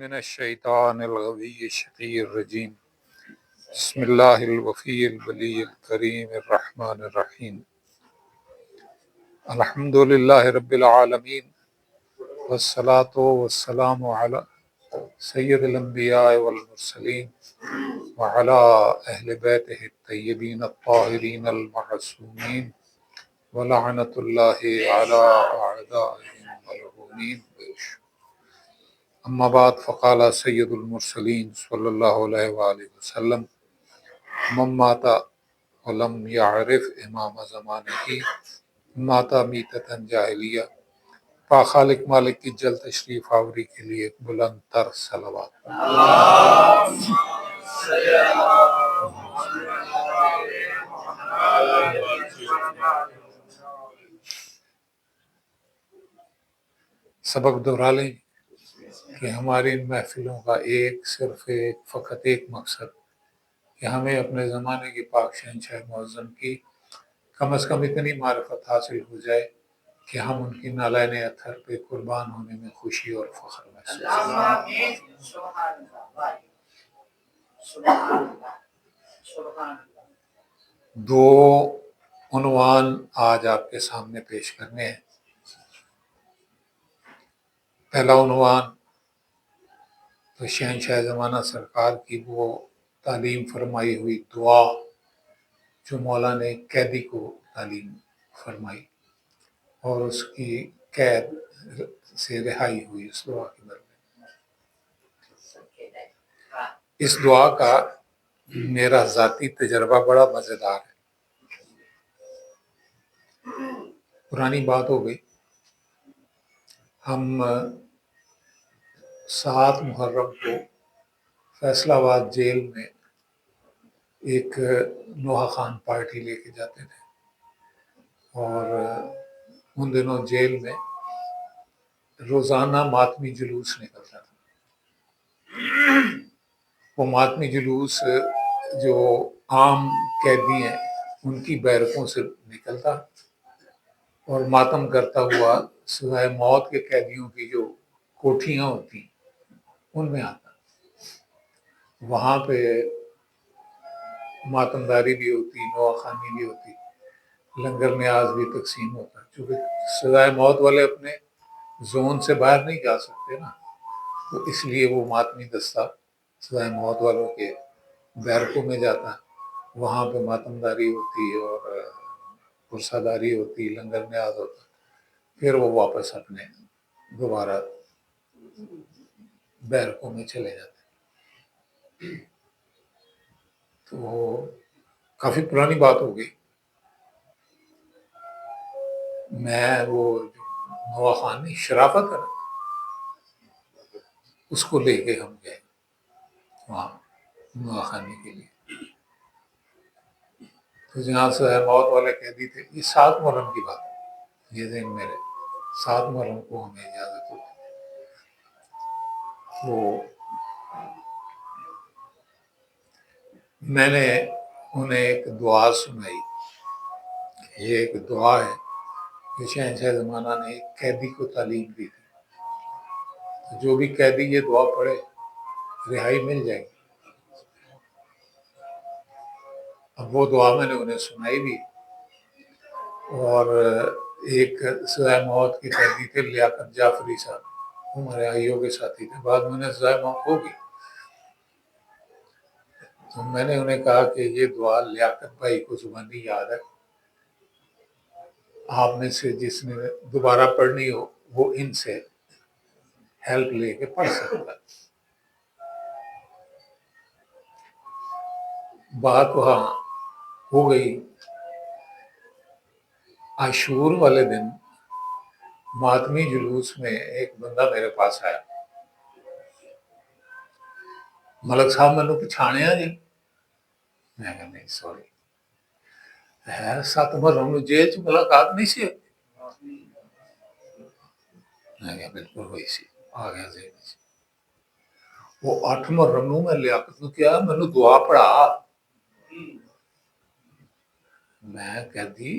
من الشیطان الغوی الشقی الرجیم بسم اللہ الوفی البلی الکریم الرحمن الرحیم الحمد للہ رب العالمین والصلاة والسلام علی سید الانبیاء والمرسلین وعلی اہل بیتہ الطیبین الطاہرین المعصومین ولعنت اللہ علی اعدائهم الملعونین. اما بعد فقال سید المرسلین صلی اللہ علیہ وآلہ وسلم من مات ولم یعرف امام زمانہ ماتا میتتا جاہلیہ. پاک خالق مالک کی جل تشریف آوری کے لیے ایک بلند تر صلوات. سبق دہرا لیں کہ ہماری ان محفلوں کا فقط ایک مقصد کہ ہمیں اپنے زمانے کی پاک شہنشاہ معظم کی کم از کم اتنی معرفت حاصل ہو جائے کہ ہم ان کی نالین اطہر پہ قربان ہونے میں خوشی اور فخر محسوس کریں. دو عنوان آج آپ کے سامنے پیش کرنے ہیں. پہلا عنوان تو شہنشاہ زمانہ سرکار کی وہ تعلیم فرمائی ہوئی دعا جو مولا نے قیدی کو تعلیم فرمائی اور اس کی قید سے رہائی ہوئی اس دعا کے بارے میں. اس دعا کا میرا ذاتی تجربہ بڑا مزیدار ہے. پرانی بات ہو گئی، ہم 7 محرم کو فیصل آباد جیل میں ایک نوحہ خان پارٹی لے کے جاتے تھے اور ان دنوں جیل میں روزانہ ماتمی جلوس نکلتا تھا. وہ ماتمی جلوس جو عام قیدی ہیں ان کی بیرکوں سے نکلتا اور ماتم کرتا ہوا سوائے موت کے قیدیوں کی جو کوٹھیاں ہوتی ان میں آتا. وہاں پہ ماتمداری بھی ہوتی، نوحہ خوانی بھی ہوتی، لنگر نیاز بھی تقسیم ہوتا. چونکہ سزائے موت والے اپنے زون سے باہر نہیں جا سکتے نا، تو اس لیے وہ ماتمی دستہ سزائے موت والوں کے بیرکوں میں جاتا. وہاں پہ ماتمداری ہوتی اور پرساداری ہوتی، لنگر نیاز ہوتا. پھر وہ واپس اپنے دوبارہ بیرکوں میں چلے جاتے. تو کافی پرانی بات ہو گئی. میں وہ نوحہ خانی شرافت ہے نا، اس کو لے کے ہم گئے وہاں نوحہ خانی کے لیے. تو جہاں سے موت والے قیدی تھے، یہ 7 محرم کی بات ہے، یہ ذہن میرے 7 محرم کو ہمیں اجازت ہوتی. تو میں نے انہیں ایک دعا سنائی. یہ ایک دعا ہے کہ شہنشاہ زمانہ نے ایک قیدی کو تعلیم دی تھی. جو بھی قیدی یہ دعا پڑھے رہائی مل جائے گی. اب وہ دعا میں نے انہیں سنائی بھی. اور ایک سزائے موت کے قیدی تھے لیاقت جعفری صاحب، ہمارے آئیوں کے ساتھی تھے، بعد میں انہیں سزائے موت ہوگی. تو میں نے انہیں کہا کہ یہ دعا لیاقت بھائی کو زبانی یاد ہے، آپ میں سے جس نے دوبارہ پڑھنی ہو وہ ان سے ہیلپ لے کے پڑھ سکتا. بات وہاں ہو گئی. عاشور والے دن ماتمی جلوس میں ایک بندہ میرے پاس آیا. ملک صاحب میں نے پچھاڑیا جی. میں کہا نہیں سوری، 7 محرم جیل چ ملاقات نہیں سی. میں کہا بالکل ہوئی سی، آ گیا ذہن سے. وہ 8 محرم میں لیاقت نو کیا مینو دعا پڑھا. میں کہتی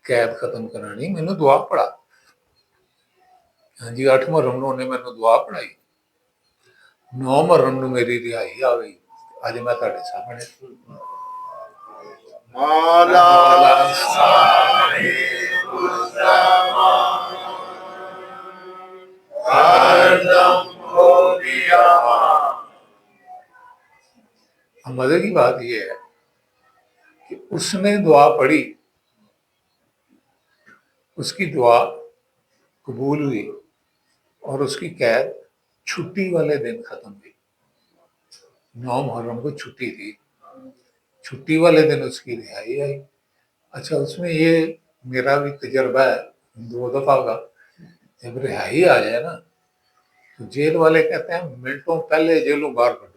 قید ختم کرانی، مینو دعا پڑھا. ہاں جی 8 محرم نے مینو دعا پڑھائی. 9 محرم نو میری رہائی آ گئی. اج میں تہاڈے سامنے مولا ہر دم ہو گیا. مزے کی بات یہ ہے کہ اس نے دعا پڑھی، اس کی دعا قبول ہوئی اور اس کی قید چھٹی والے دن ختم ہوئی. 9 محرم کو چھٹی تھی، چھٹی والے دن اس کی رہائی آئی. اچھا، اس میں یہ میرا بھی تجربہ ہے 2 دفعہ کا. جب رہائی آ جائے نا تو جیل والے کہتے ہیں منٹوں پہلے جیلوں باہر کڈو،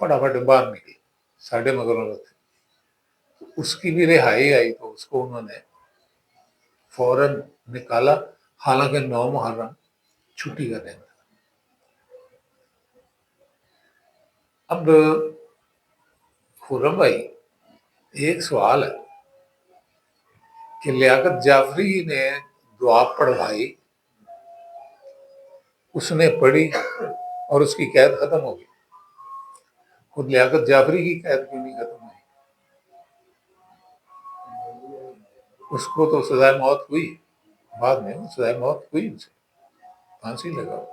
فٹافٹ باہر نکلے. ساڑھے مگر اس کی بھی رہائی آئی تو اس کو انہوں نے فوراً نکالا، حالانکہ 9 محرم چھٹی کا دن تھا. اب خرم بھائی، ایک سوال ہے کہ لیاقت جعفری نے دعا پڑھوائی، اس نے پڑھی اور اس کی قید ختم ہو گئی. خود لیاقت جعفری کی قید کیوں نہیں ختم ہوئی؟ اس کو تو سزائے موت ہوئی، بعد میں سزائے موت ہوئی، اسے پھانسی لگاؤ.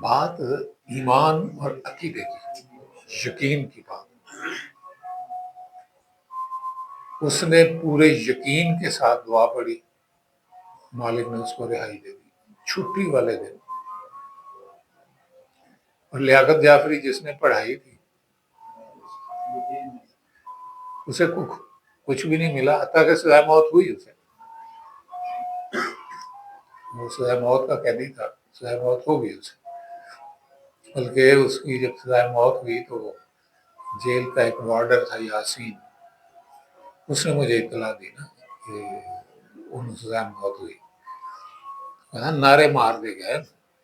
بات ایمان اور عقیدے کی، یقین کی بات. اس نے پورے یقین کے ساتھ دعا پڑھی، مالک نے اس کو رہائی دے دی چھٹی والے دن. اور لیاقت جعفری جس نے پڑھائی تھی اسے کچھ بھی نہیں ملا، حتیٰ کہ سزائے موت ہوئی. اسے وہ سزائے موت کا قیدی تھا، سزائے موت ہو گئی اسے. بلکہ اس کی جب سزائے موت ہوئی تو جیل کا ایک وارڈر تھا یاسین، اس نے مجھے اطلاع دی نا کہ انہوں سزائے موت ہوئی. نعرے مار دے گئے،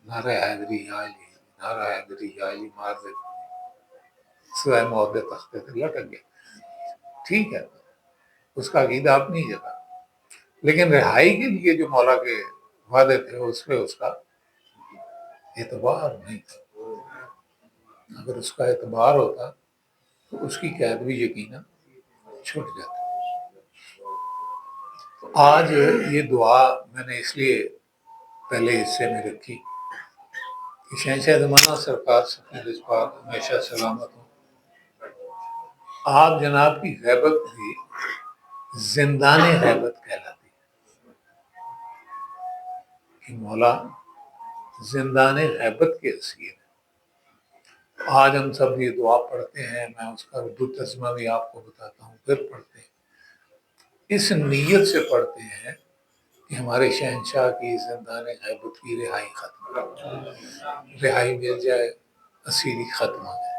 نعرہ حیدری یا علی، نعرہ حیدری یا علی مار دے، سزائے موت دے تختے تھے لٹک گئے. ٹھیک ہے، اس کا عقیدہ اپنی جگہ، لیکن رہائی کے لیے جو مولا کے وعدے تھے اس پہ اس کا اعتبار نہیں تھا. اگر اس کا اعتبار ہوتا تو اس کی قید بھی یقینا چھوٹ جاتی. تو آج یہ دعا میں نے اس لیے پہلے حصے میں رکھی کہ شہنشاہ زمانہ سرکار سفید اسپاق ہمیشہ سلامت ہوں. آپ جناب کی غیبت بھی زندان غیبت کہلاتی ہے کہ مولا زندان غیبت کے اسیر ہے. آج ہم سب یہ دعا پڑھتے ہیں، میں اس کا اردو ترجمہ بھی آپ کو بتاتا ہوں، پھر پڑھتے ہیں. اس نیت سے پڑھتے ہیں کہ ہمارے شہنشاہ کی زندان غیبت کی رہائی ختم ہو جائے، رہائی مل جائے، اسیری ختم ہو جائے.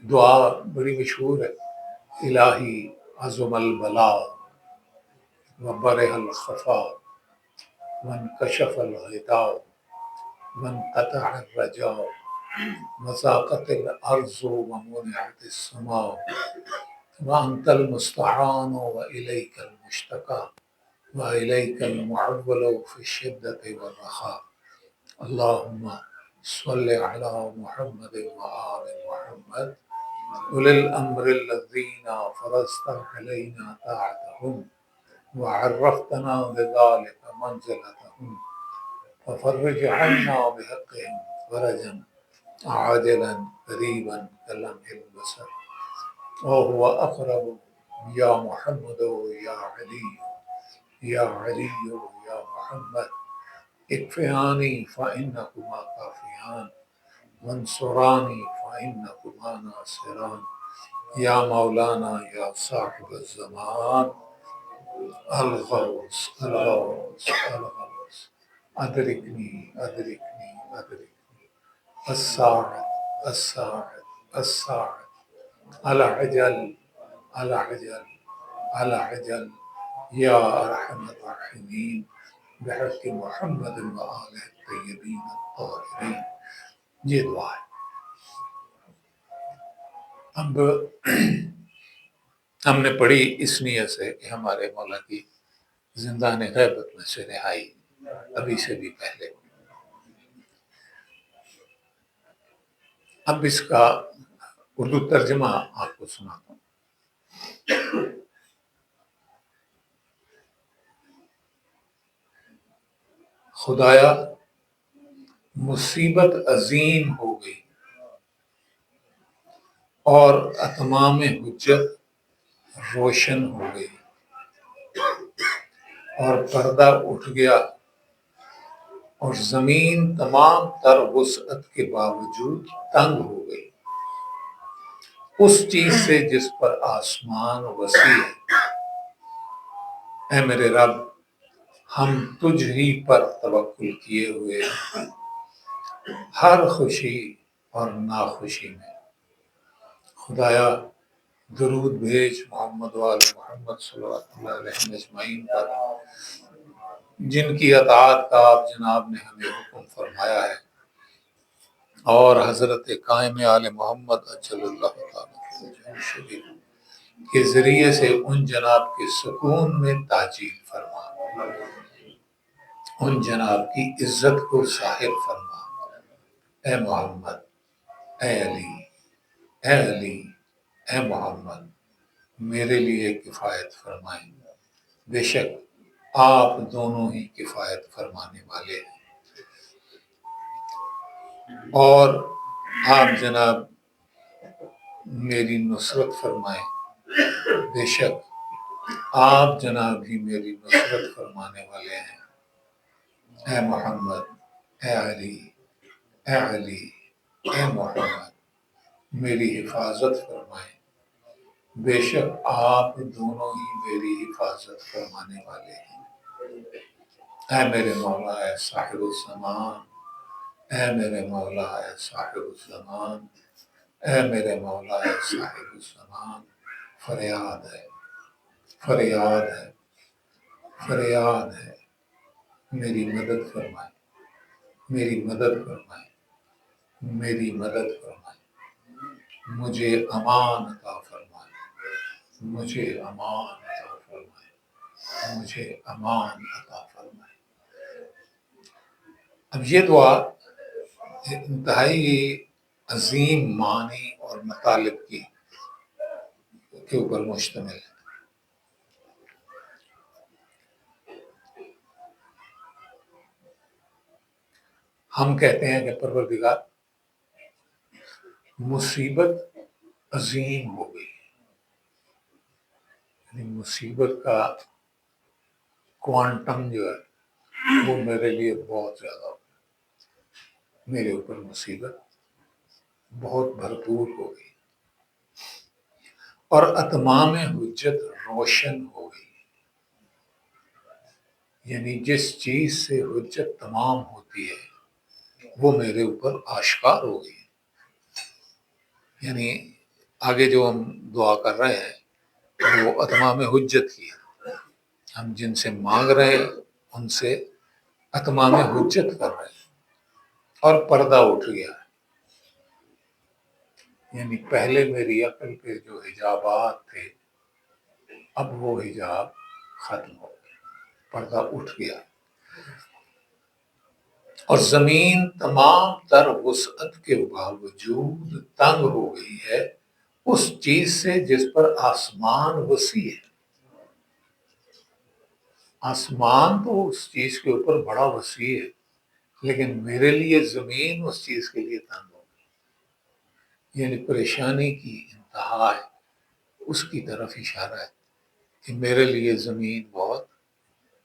دعا بڑی مشہور ہے، الہی عظم البلا وبرح الخفا وانکشف الغطاء وانقطع الرجاء وضاقت الارض ومنعت السماء وانت المستعان والیک المشتکى والیک المعول في الشدة والرخاء. اللهم صل على محمد وآل محمد أولي الأمر الذين فرضت علينا طاعتهم وعرفتنا بذلك منزلتهم ففرج عنا بحقهم فرجا عاجلا قريبا كلمح البصر وهو أقرب يا محمد يا علي يا علي يا محمد اكفياني فإنكما كافيان وانصراني فإنكما ناصران يا مولانا يا صاحب الزمان الغوث الغوث الغوث أدركني أدركني أدركني الساعد الساعد الساعد العجل العجل العجل يا أرحم الراحمين بحق محمد وآلہ الطیبین الطاہرین. یہ دعا ہے. اب ہم نے پڑھی اس نیت سے کہ ہمارے مولا کی زندان غیبت میں سے رہائی ابھی سے بھی پہلے۔ اب اس کا اردو ترجمہ آپ کو سناتا ہوں۔ خدایا مصیبت عظیم ہو گئی اور اتمام حجت روشن ہو گئی اور پردہ اٹھ گیا اور زمین تمام تر وسعت کے باوجود تنگ ہو گئی اس چیز سے جس پر آسمان وسیع ہے۔ اے میرے رب ہم تجھ ہی پر توکل کیے ہوئے ہیں ہر خوشی اور ناخوشی میں۔ خدایا درود بھیج محمد وآل محمد صلی اللہ علیہ اجمعین پر، جن کی اطاعت کا آپ جناب نے ہمیں حکم فرمایا ہے، اور حضرت قائم آل محمد اجل اللہ تعالیٰ شریف کے ذریعے سے ان جناب کے سکون میں تاجیل فرما، ان جناب کی عزت کو ظاہر فرما۔ اے محمد، اے علی، اے علی، اے محمد میرے لیے کفایت فرمائیں، بے شک آپ دونوں ہی کفایت فرمانے والے ہیں۔ اور آپ جناب میری نصرت فرمائیں، بے شک آپ جناب ہی میری نصرت فرمانے والے ہیں۔ اے محمد، اے علی، اے علی، اے محمد میری حفاظت فرمائیں، بے شک آپ دونوں ہی میری حفاظت فرمانے والے ہیں۔ اے میرے مولا، اے صاحب الزمان، اے میرے مولا، اے صاحب الزمان، اے میرے مولا، اے صاحب الزمان، فریاد ہے، فریاد ہے، فریاد ہے، میری مدد فرمائیں، میری مدد فرمائیں، میری مدد فرمائیں، مجھے امان عطا فرمائیں، مجھے امان عطا فرمائیں، مجھے امان عطا فرمائیں۔ اب یہ دعا انتہائی عظیم معنی اور مطالب کے اوپر مشتمل ہے۔ ہم کہتے ہیں کہ پروردگار مصیبت عظیم ہو گئی، یعنی مصیبت کا کوانٹم جو ہے وہ میرے لیے بہت زیادہ ہو گیا، میرے اوپر مصیبت بہت بھرپور ہو گئی اور اتمام حجت روشن ہو گئی، یعنی جس چیز سے حجت تمام ہوتی ہے وہ میرے اوپر آشکار ہو گئی۔ یعنی آگے جو ہم دعا کر رہے ہیں وہ اتمام حجت کی ہے، ہم جن سے مانگ رہے ہیں ان سے اتمام حجت کر رہے ہیں، اور پردہ اٹھ گیا ہے، یعنی پہلے میری عقل پہ جو حجابات تھے اب وہ حجاب ختم ہو گئے، پردہ اٹھ گیا، اور زمین تمام تر وسعت کے باوجود تنگ ہو گئی ہے اس چیز سے جس پر آسمان وسیع ہے۔ آسمان تو اس چیز کے اوپر بڑا وسیع ہے، لیکن میرے لیے زمین اس چیز کے لیے تنگ ہو گئی، یعنی پریشانی کی انتہا ہے، اس کی طرف اشارہ ہے کہ میرے لیے زمین بہت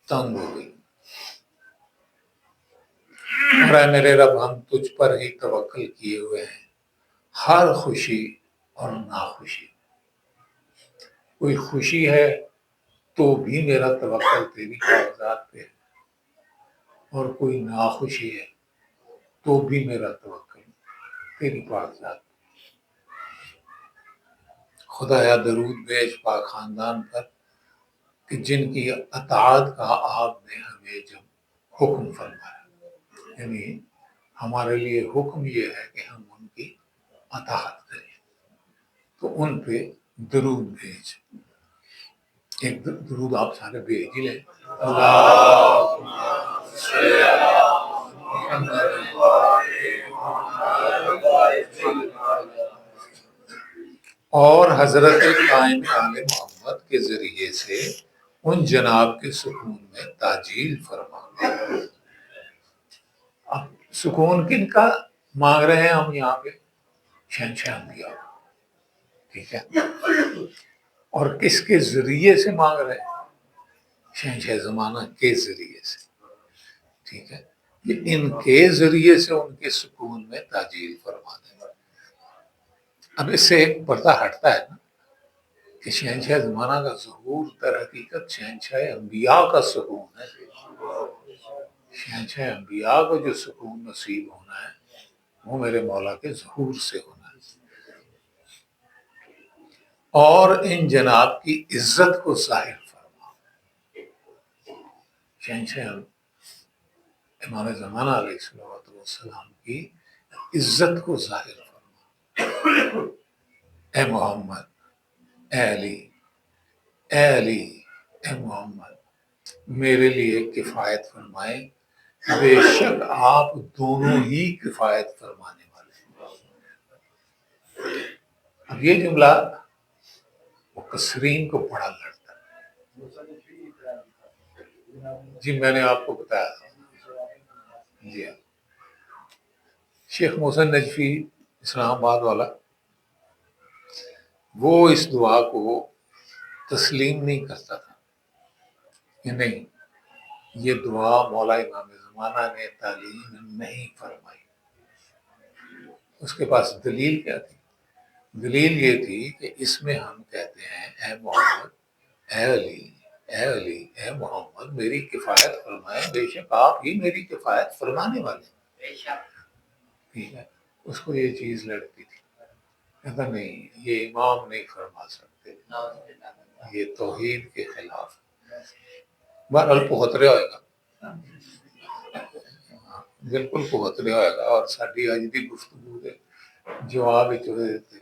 تنگ ہو گئی۔ اور اے میرے رب ہم تجھ پر ہی توکل کیے ہوئے ہیں ہر خوشی اور ناخوشی۔ کوئی خوشی ہے تو بھی میرا توکل تیری کاغذات پہ ہے، اور کوئی ناخوشی ہے تو بھی میرا توکل تیری کاغذات پہ۔ خدایا درود بھیج پاک خاندان پر کہ جن کی اطاعت کا آپ نے ہمیں جب حکم فرمایا، یعنی ہمارے لیے حکم یہ ہے کہ ہم ان کی اطاعت کریں، تو ان پہ درود بھیج۔ ایک درود آپ سارے بھیج ہی لیں۔ اللهم صل على محمد اور حضرت قائم آل محمد کے ذریعے سے ان جناب کے سکون میں تاجیل فرما۔ اب سکون کن کا مانگ رہے ہیں ہم یہاں پہ؟ شہنشاہ انبیاء، ٹھیک ہے، اور کس کے ذریعے سے مانگ رہے ہیں؟ شہنشاہ زمانہ کے ذریعے سے، ٹھیک ہے، کہ ان کے ذریعے سے ان کے سکون میں تاجیل فرما دیں۔ اب اس سے ایک پردہ ہٹتا ہے نا کہ شہنشاہ زمانہ کا ظہور در حقیقت شہنشاہ انبیاء کا سکون ہے۔ شہنشاہ انبیاء کو جو سکون نصیب ہونا ہے وہ میرے مولا کے ظہور سے ہونا ہے، اور ان جناب کی عزت کو ظاہر فرما۔ شہنشاہ امام زمانہ علیہ السلام کی عزت کو ظاہر فرما۔ اے محمد، اے علی، اے علی، اے محمد، میرے لیے کفایت فرمائیں، بے شک آپ دونوں ہی کفایت فرمانے والے ہیں۔ اب یہ جملہ مکثرین کو بڑا لڑتا ہے۔ جی میں نے آپ کو بتایا تھا، جی ہاں، شیخ محسن نجفی اسلام آباد والا، وہ اس دعا کو تسلیم نہیں کرتا تھا کہ نہیں، یہ دعا مولا امام زمانہ نے تعلیم نہیں فرمائی۔ اس کے پاس دلیل کیا تھی؟ دلیل یہ تھی کہ اس میں ہم کہتے ہیں اے محمد، اے علی، اے علی، اے محمد، میری کفایت فرمائیں، بے شک آپ ہی میری کفایت فرمانے والے ہیں، ٹھیک ہے۔ اس کو یہ چیز لڑتی تھی، کہتا نہیں، یہ امام نہیں فرما سکتے، یہ توحید کے خلاف ہے۔ بہرحال پہترے ہوئے گا، بالکل پہترے ہوئے گا، اور ساری اج دی گفتگو دے جواب وچ ہوئے تے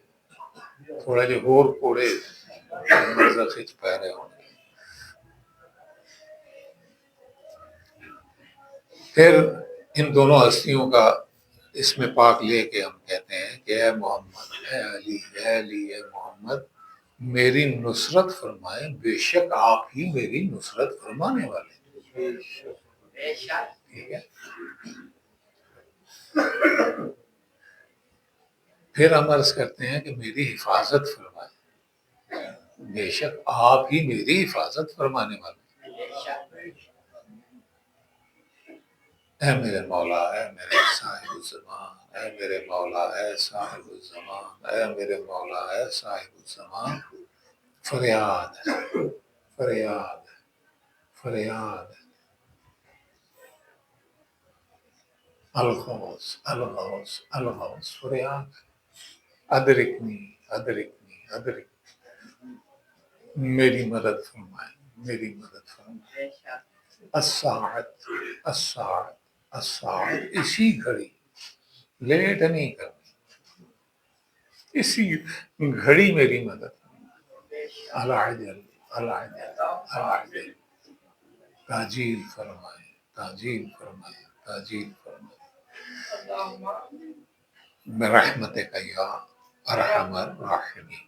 تھوڑا جہا ہور کوڑے مرزا کھچ پا رہے ہوں۔ پھر ان دونوں ہستیوں کا اس میں پاک لے کے ہم کہتے ہیں کہ اے محمد، اے علی، اے علی، اے محمد، میری نصرت فرمائیں، بے شک آپ ہی میری نصرت فرمانے والے ہیں، ٹھیک ہے۔ پھر ہم عرض کرتے ہیں کہ میری حفاظت فرمائیں، بے شک آپ ہی میری حفاظت فرمانے والے ہیں۔ اے میرے مولا، اے میرے صاحب الزمان، اے میرے مولا، اے صاحب الزمان، اے میرے مولا، اے صاحب الزمان، فریاد ہے، فریاد ہے، فریاد ہے، الغوث، الغوث، الغوث، فریاد ہے، ادرکنی، ادرکنی، ادرکنی، میری مدد فرمائیں، میری مدد فرمائیں۔ الساعت، الساعت، الساعت، اسی گھڑی، لیٹ نہیں کرنی، اسی گھڑی میری مدد فرمائیں۔ العجل، العجل، العجل، تاجیل فرمائیں، تاجیل فرمائیں، تاجیل فرمائیں، برحمتک یا ارحم الراحمین۔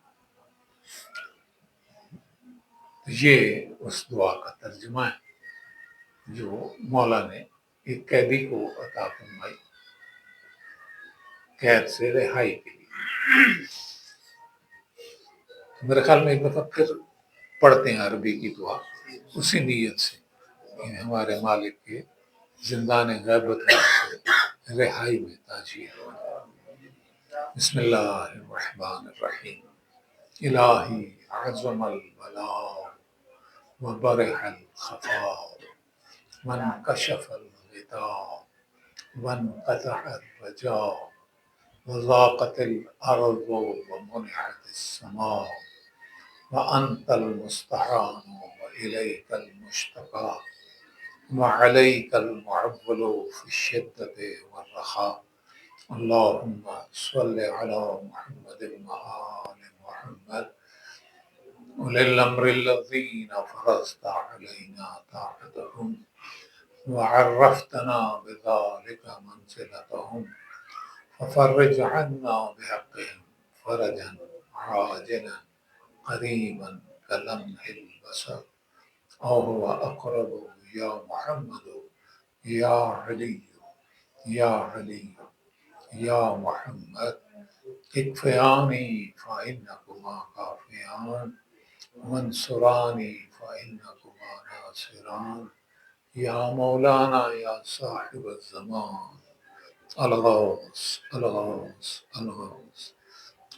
یہ اس دعا کا ترجمہ ہے جو مولا نے ایک قیدی کو عطا فرمائی قید سے رہائی کے لیے۔ میرے خیال میں ایک دفعہ پھر پڑھتے ہیں عربی کی دعا اسی نیت سے کہ ہمارے مالک کے زندان غیبت سے رہائی میں تاجیل ہو۔ بسم اللہ الرحمن الرحیم۔ الہی عظم البلاء وبرح الخفاء وانکشف الغطاء وانقطع الرجاء وضاقت الارض ومنعت السماء وانت المستعان واليك المشتكى وعليك المعول في الشدة والرخاء اللهم صل على محمد وآل محمد أولي الأمر الذين فرضت علينا طاعتهم وعرفتنا بذلك منزلتهم ففرج عنا بحقهم فرجا عاجلا قريبا كلمح البصر أو هو أقرب يا محمد يا علي يا علي يا محمد اكفياني فإنكما كافيان وانصراني فإنكما ناصران يا مولانا يا صاحب الزمان الغوث الغوث الغوث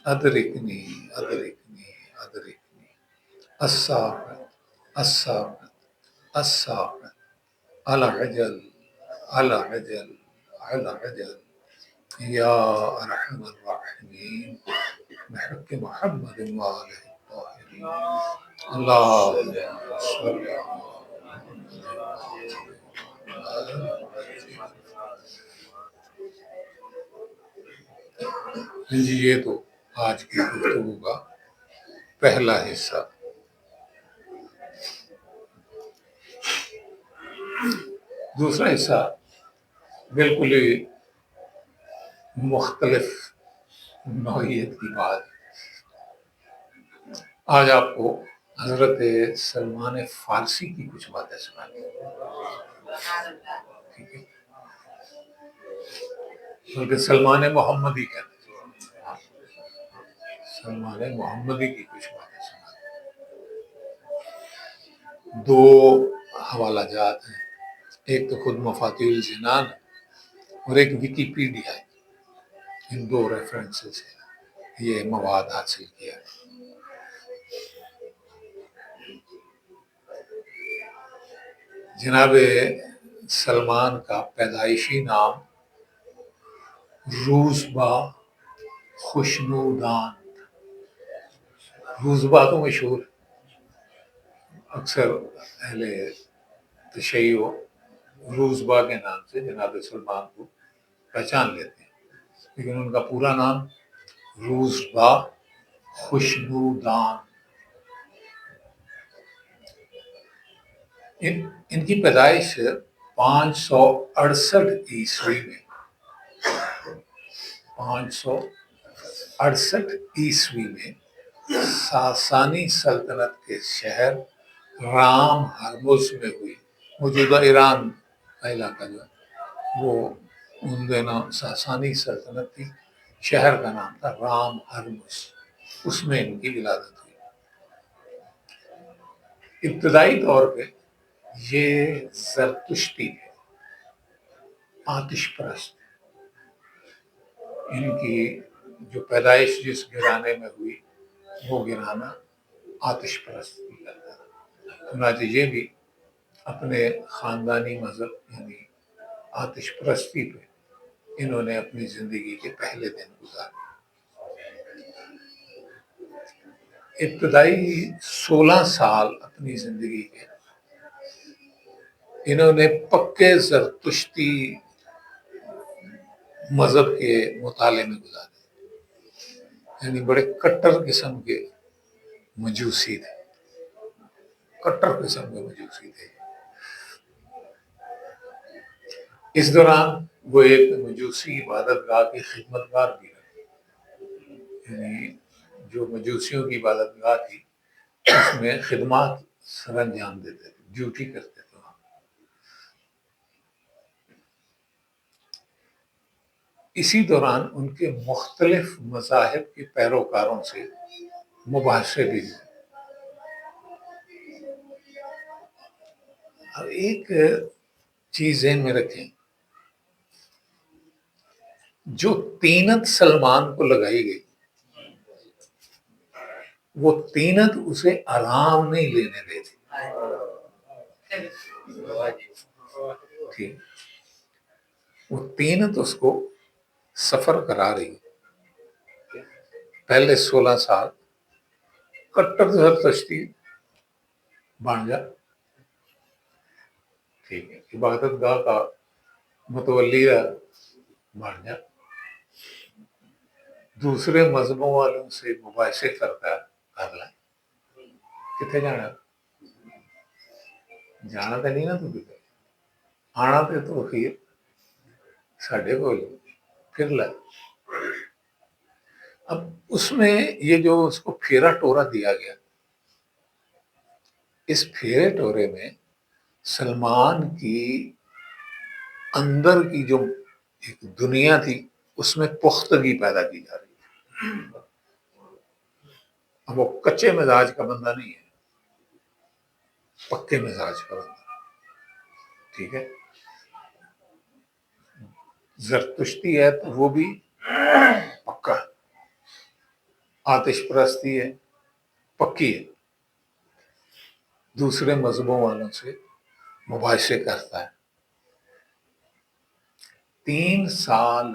أدركني أدركني أدركني الساعد الساعد الساعد على عجل على عجل على عجل يا أرحم الراحمين بحق محمد وآله الطاهرين اللهم صل جی یہ تو آج کی گفتگو کا پہلا حصہ. دوسرا حصہ بالکل ہی مختلف نوعیت کی بات. آج آپ کو حضرت سلمان فارسی کی کچھ باتیں سنانی ہیں. ٹھیک ہے، بلکہ سلمان محمدی کہتے ہیں. سلمان محمدی کی کچھ باتیں سنانی. دو حوالہ جات ہیں، ایک تو خود مفاتیح الجنان اور ایک ویکیپیڈیا ہے. ان دو ریفرنسز سے یہ مواد حاصل کیا. جناب سلمان کا پیدائشی نام روزبا خوشنودان. روزبا تو مشہور، اکثر اہل تشیع روزبا کے نام سے جناب سلمان کو پہچان لیتے ہیں، لیکن ان کا پورا نام روزبا خوشنودان. ان کی پیدائش 568 عیسوی میں 568 عیسوی میں ساسانی سلطنت کے شہر رام ہرمز میں ہوئی. موجودہ ایران کا علاقہ جو ہے وہ ان دنوں ساسانی سلطنت تھی. شہر کا نام تھا رام ہرمز، اس میں ان کی ولادت ہوئی. ابتدائی طور پہ یہ زرتشتی ہے، آتش پرست. ان کی جو پیدائش جس گھرانے میں ہوئی وہ گھرانہ آتش پرست کی کرتا تھا. چنانچہ یہ بھی اپنے خاندانی مذہب یعنی آتش پرستی پہ انہوں نے اپنی زندگی کے پہلے دن گزارے. ابتدائی 16 سال اپنی زندگی کے انہوں نے پکے زرتشتی مذہب کے مطالعے میں گزارے. یعنی بڑے کٹر قسم کے مجوسی تھے، کٹر قسم کے مجوسی تھے. اس دوران وہ ایک مجوسی عبادت گاہ کی خدمت گار بھی رہے. یعنی جو مجوسیوں کی عبادت گاہ تھی اس میں خدمات سر انجام دیتے تھے، ڈیوٹی کرتے تھے وہاں. اسی دوران ان کے مختلف مذاہب کے پیروکاروں سے مباحثے بھی ہوئے. اب ایک چیز ذہن میں رکھیں، جو تینت سلمان کو لگائی گئی وہ تینت اسے آرام نہیں لینے دیتی تھی. وہ تینت اس کو سفر کرا رہی. پہلے 16 سال کٹر زرتشتی بن جا، ٹھیک ہے، عبادت گاہ کا متولی بن جا، دوسرے مذہبوں والوں سے مباحثے کرتا کر لیں. کتنے جانا جانا تو نہیں نا تو کتنے آنا تو خیر ساڈے کول پھر لے. اب اس میں یہ جو اس کو پھیرا ٹورا دیا گیا، اس پھیرے ٹورے میں سلمان کی اندر کی جو ایک دنیا تھی اس میں پختگی پیدا کی جا رہی ہے. اب وہ کچے مزاج کا بندہ نہیں ہے، پکے مزاج کا بندہ. ٹھیک ہے، زرتشتی ہے تو وہ بھی پکا، آتش پرستی ہے پکی ہے، دوسرے مذہبوں والوں سے مباحثے کرتا ہے. 3 سال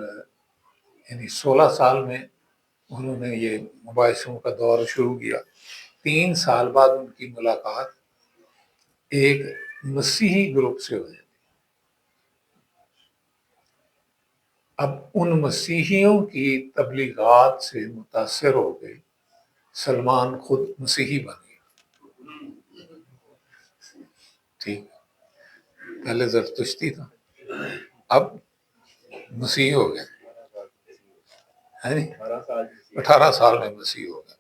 یعنی 16 سال میں انہوں نے یہ مباحثوں کا دور شروع کیا. 3 سال بعد ان کی ملاقات ایک مسیحی گروپ سے ہو جاتی. اب ان مسیحیوں کی تبلیغات سے متاثر ہو گئے سلمان خود مسیحی بن گیا. ٹھیک، پہلے زرتشتی تھا، اب مسیحی ہو گیا. 18 سال میں مسیحی ہو گیا.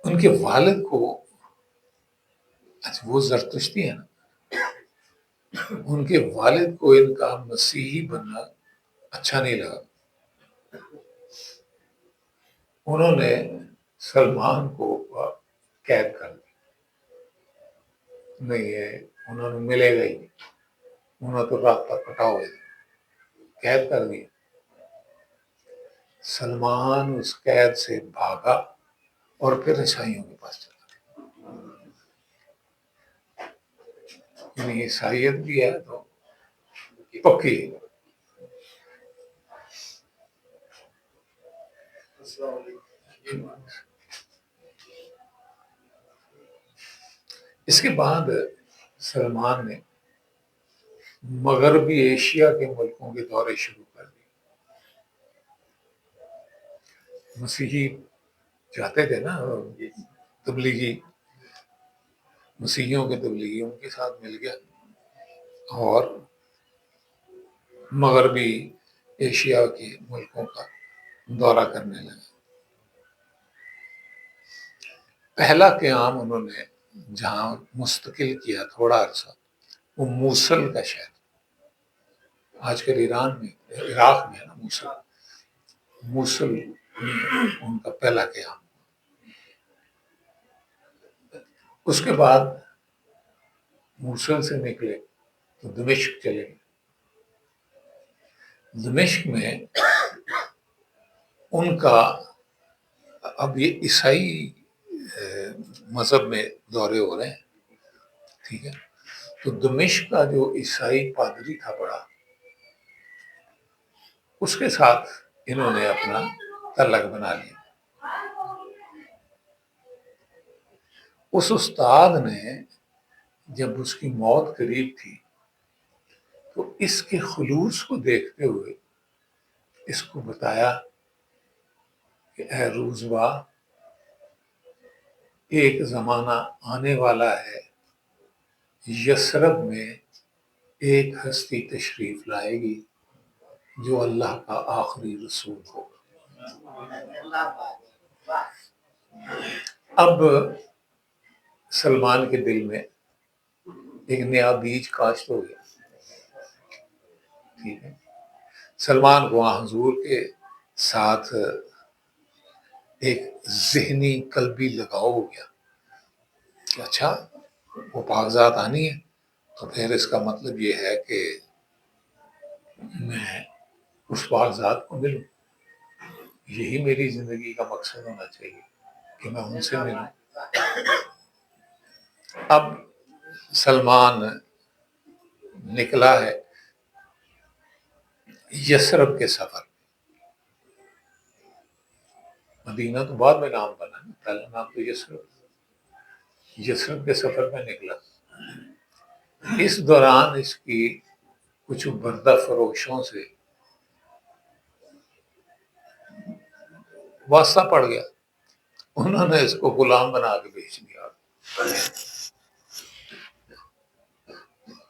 ان کے والد کو، اچھا وہ زرتشتی ہے نا، ان کے والد کو ان کا مسیحی بننا اچھا نہیں لگا. انہوں نے سلمان کو قید کر دیا. نہیں ہے، انہوں نے ملے گا ہی نہیں، انہوں تو رابطہ کٹا ہوئے تھے، قید کر دیا. سلمان اس قید سے بھاگا اور پھر عیسائیوں کے پاس چلا. یعنی عیسائیت بھی ہے تو پکی. اس کے بعد سلمان نے مغربی ایشیا کے ملکوں کے دورے شروع کر دیے. مسیحی جاتے تھے نا تبلیغی، مسیحیوں کے تبلیغیوں کے ساتھ مل گیا اور مغربی ایشیا کے ملکوں کا دورہ کرنے لگے. پہلا قیام انہوں نے جہاں مستقل کیا تھوڑا عرصہ، وہ موصل کا شہر، آج کل ایران میں عراق میں ہے نا موصل. موصل میں ان کا پہلا قیام. اس کے بعد موصل سے نکلے تو دمشق چلے گئے. دمشق میں ان کا اب یہ عیسائی مذہب میں دورے ہو رہے ہیں. ٹھیک ہے، تو دمشق کا جو عیسائی پادری تھا بڑا، اس کے ساتھ انہوں نے اپنا تعلق بنا لیا. اس استاد نے جب اس کی موت قریب تھی تو اس کے خلوص کو دیکھتے ہوئے اس کو بتایا کہ اے روزوا، ایک زمانہ آنے والا ہے، یثرب میں ایک ہستی تشریف لائے گی جو اللہ کا آخری رسول ہوگا. اب سلمان کے دل میں ایک نیا بیج کاشت ہو گیا. ٹھیک ہے، سلمان کو حضور کے ساتھ ایک ذہنی قلبی لگاؤ ہو گیا کہ اچھا وہ کاغذات آنی ہے تو پھر اس کا مطلب یہ ہے کہ میں اس کاغذات کو ملوں. یہی میری زندگی کا مقصد ہونا چاہیے کہ میں ان سے ملوں. اب سلمان نکلا ہے یثرب کے سفر. مدینہ تو بعد میں نام بنا، پہلا نام تو یثرب. یثرب کے سفر میں نکلا. اس دوران اس کی کچھ بردہ فروشوں سے واسطہ پڑ گیا، انہوں نے اس کو غلام بنا کے بیچ دیا۔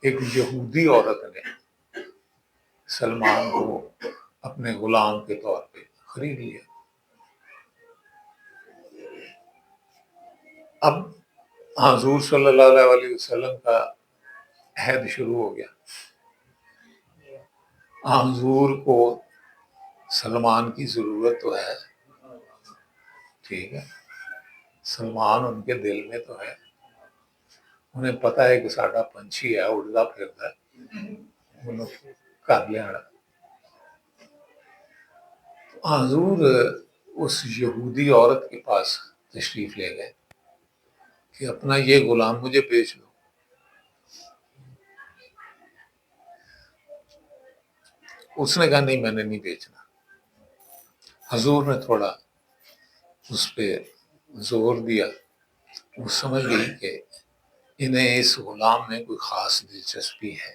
ایک یہودی عورت نے سلمان کو اپنے غلام کے طور پہ خرید لیا۔ اب حضور صلی اللہ علیہ وسلم کا عہد شروع ہو گیا۔ حضور کو سلمان کی ضرورت تو ہے، ٹھیک ہے، سلمان ان کے دل میں تو ہے، انہیں پتا ہے کہ ساڈا پنچھی ہے، اڑتا پھرتا ہے، انہوں کر لیا۔ حضور اس یہودی عورت کے پاس تشریف لے گئے کہ اپنا یہ غلام مجھے بیچ دو۔ اس نے کہا نہیں، میں نے نہیں بیچنا۔ حضور نے تھوڑا اس پہ زور دیا، وہ سمجھ گئی کہ انہیں اس غلام میں کوئی خاص دلچسپی ہے۔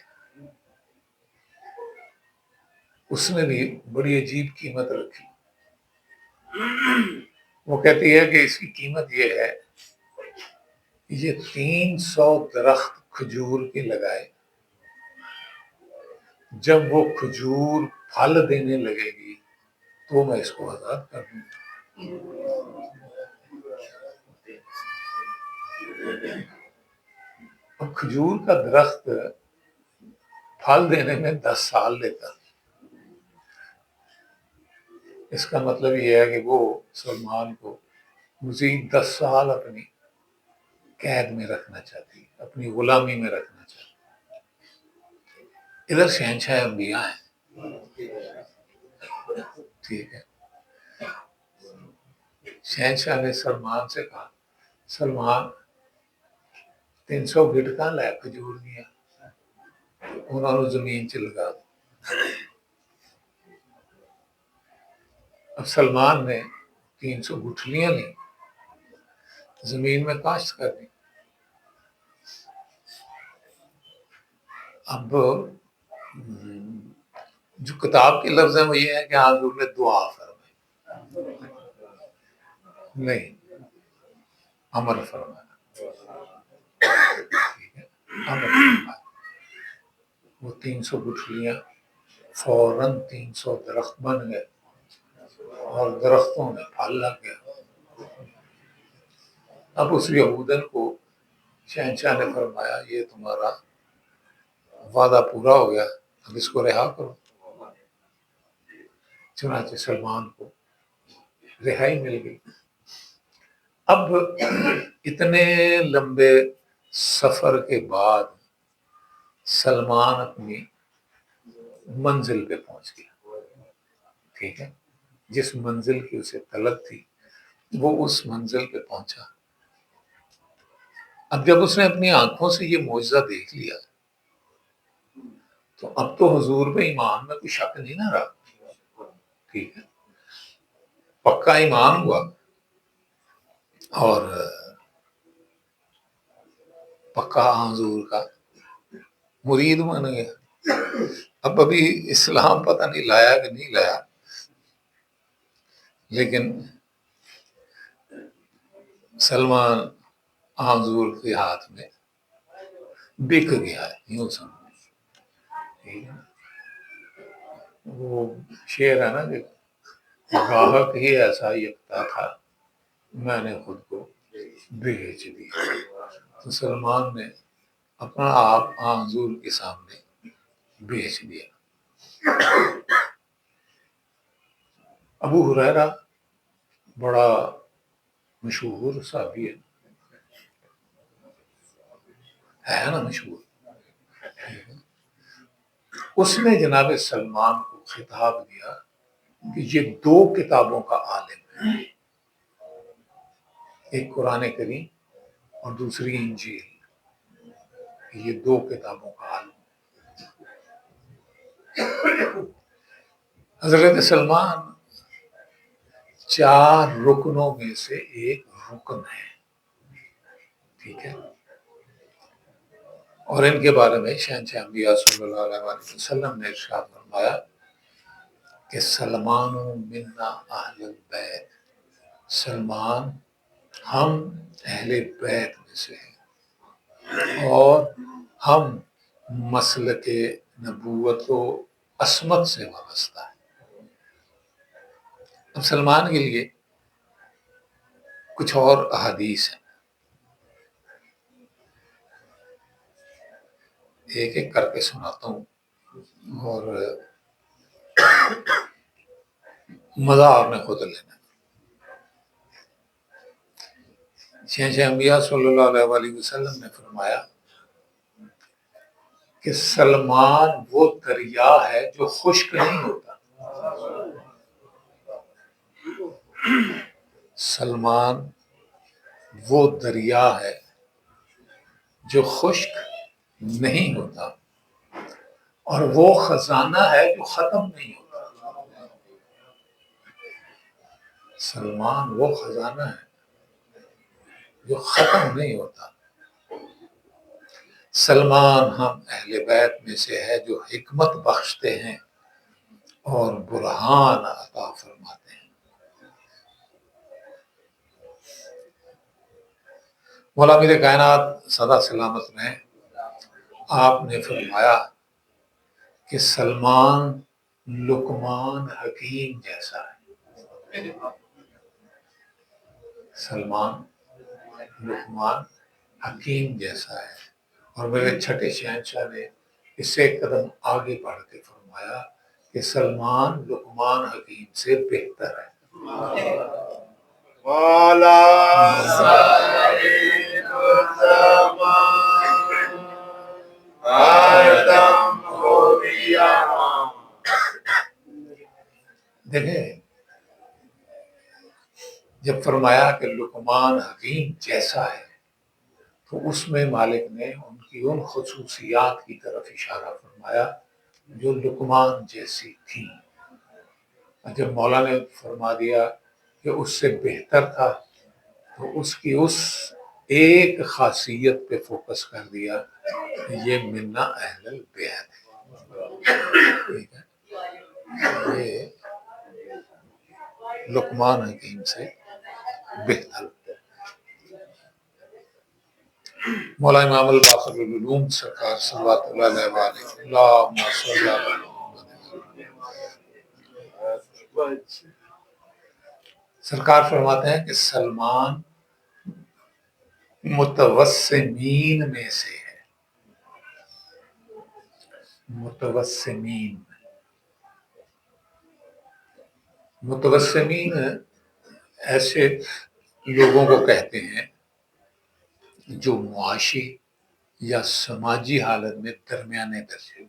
اس نے بھی بڑی عجیب قیمت رکھی۔ وہ کہتی ہے کہ اس کی قیمت یہ ہے، یہ 300 درخت کھجور کے لگائے، جب وہ کھجور پھل دینے لگے گی تو میں اس کو آزاد کر دوں گا۔ اب کھجور کا درخت پھل دینے میں 10 سال لیتا، اس کا مطلب یہ ہے کہ وہ سلمان کو مزید 10 سال اپنی قید میں رکھنا چاہتی، اپنی غلامی میں رکھنا چاہتی۔ ادھر شہنشاہ انبیاء ہیں، ٹھیک ہے، شہنشاہ نے سلمان سے کہا سلمان 300 گٹکاں لے کھجور دیا، انہوں نے زمین چ لگا دو۔ اب سلمان نے 300 گٹھلیاں لی، زمین میں کاشت کر دی۔ اب جو کتاب کے لفظ ہیں وہ یہ ہے کہ حضور نے دعا فرمائی، نہیں، امر فرمایا، ٹھیک ہے، امر فرمایا۔ وہ 300 گٹھلیاں فوراً 300 درخت بن گئے اور درختوں میں پھل لگ گیا۔ اب اس یہودن کو شہنشاہ نے فرمایا یہ تمہارا وعدہ پورا ہو گیا، اب اس کو رہا کرو۔ چنانچہ سلمان کو رہائی مل گئی۔ اب اتنے لمبے سفر کے بعد سلمان اپنی منزل پہ پہنچ گیا، ٹھیک ہے، جس منزل کی اسے طلب تھی وہ اس منزل پہ پہنچا۔ اب جب اس نے اپنی آنکھوں سے یہ معجزہ دیکھ لیا تو اب تو حضور پہ ایمان میں کوئی شک نہیں نہ رہا، ٹھیک ہے، پکا ایمان ہوا اور پکا حضور کا مرید بن گیا۔ اب ابھی اسلام پتہ نہیں لایا کہ نہیں لایا، لیکن سلمان حضور کے ہاتھ میں بک گیا ہے، یوں سمجھ۔ وہ شعر ہے نا کہ گاہک ہی ایسا یکتا تھا میں نے خود کو بیچ دیا۔ تو سلمان نے اپنا آپ حضور کے سامنے بیچ دیا۔ ابو ہریرہ بڑا مشہور صحابی ہے نا، مشہور، اس نے جناب سلمان کو خطاب دیا کہ یہ 2 کتابوں کا عالم ہے، ایک قرآن کریم اور دوسری انجیل، یہ 2 کتابوں کا عالم ہے۔ حضرت سلمان 4 رکنوں میں سے ایک رکن ہے، ٹھیک ہے، اور ان کے بارے میں شہنشاہ انبیاء صلی اللہ علیہ وسلم نے ارشاد فرمایا کہ سلمان منا اہل البیت، سلمان ہم اہل بیت میں سے ہیں اور ہم مسلک نبوت و عصمت سے وابستہ ہے۔ اب سلمان کے لیے کچھ اور احادیث ہیں، ایک ایک کر کے سناتا ہوں اور مزہ آپ نے خود لینا۔ چھ انبیاء صلی اللہ علیہ وسلم نے فرمایا کہ سلمان وہ دریا ہے جو خشک نہیں ہوتا۔ سلمان وہ دریا ہے جو خشک نہیں ہوتا اور وہ خزانہ ہے جو ختم نہیں ہوتا۔ سلمان وہ خزانہ ہے جو ختم نہیں ہوتا۔ سلمان ہم اہل بیت میں سے ہے جو حکمت بخشتے ہیں اور برہان عطا فرماتے ہیں۔ مولا میرے کائنات سدا سلامت رہیں، آپ نے فرمایا کہ سلمان لقمان حکیم جیسا ہے۔ سلمان لقمان حکیم جیسا ہے، اور میرے چھٹے شہنشاہ نے اس سے ایک قدم آگے بڑھ کے فرمایا کہ سلمان لقمان حکیم سے بہتر ہے۔ دیکھیں، جب فرمایا کہ لقمان حکیم جیسا ہے تو اس میں مالک نے ان خصوصیات کی طرف اشارہ فرمایا جو لقمان جیسی تھی۔ جب مولا نے فرما دیا کہ اس سے بہتر تھا تو اس کی اس ایک خاصیت پہ فوکس کر دیا، یہ منا اہل البیت ہے۔ ٹھیک ہے، یہ لقمان حکیم سے بہتر۔ مولا امام الباقر العلوم سرکار صلوات اللہ علیہ وآلہ اللہم صلی علی محمد۔ سرکار فرماتے ہیں کہ سلمان متوسمین میں سے ہے۔ متوسمین ایسے لوگوں کو کہتے ہیں جو معاشی یا سماجی حالت میں درمیانے درجے،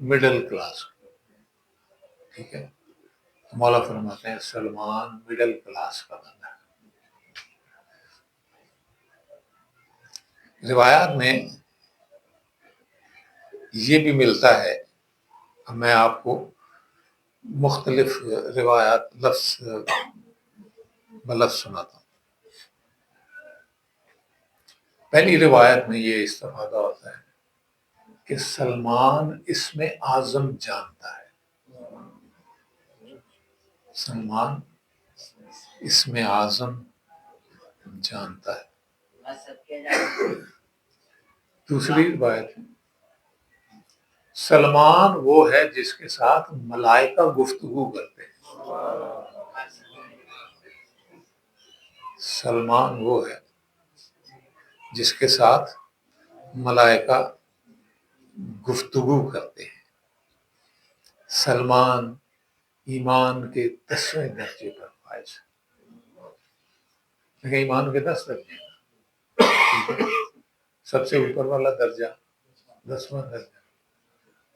مڈل کلاس۔ ٹھیک ہے، مولا فرماتے ہیں سلمان مڈل کلاس کا بندہ ہے۔ روایات میں یہ بھی ملتا ہے، میں آپ کو مختلف روایات لفظ بلفظ سناتا ہوں۔ پہلی روایت میں یہ استفادہ ہوتا ہے کہ سلمان اسم اعظم جانتا ہے۔ سلمان اسم اعظم جانتا ہے۔ دوسری روایت ہے سلمان وہ ہے جس کے ساتھ ملائکہ گفتگو کرتے ہیں۔ سلمان وہ ہے جس کے ساتھ ملائکہ گفتگو کرتے ہیں۔ سلمان ایمان کے 10ویں درجے پر فائز ہے۔ لیکن ایمان کے 10 درجے ہیں، سب سے اوپر والا درجہ 10واں درجہ،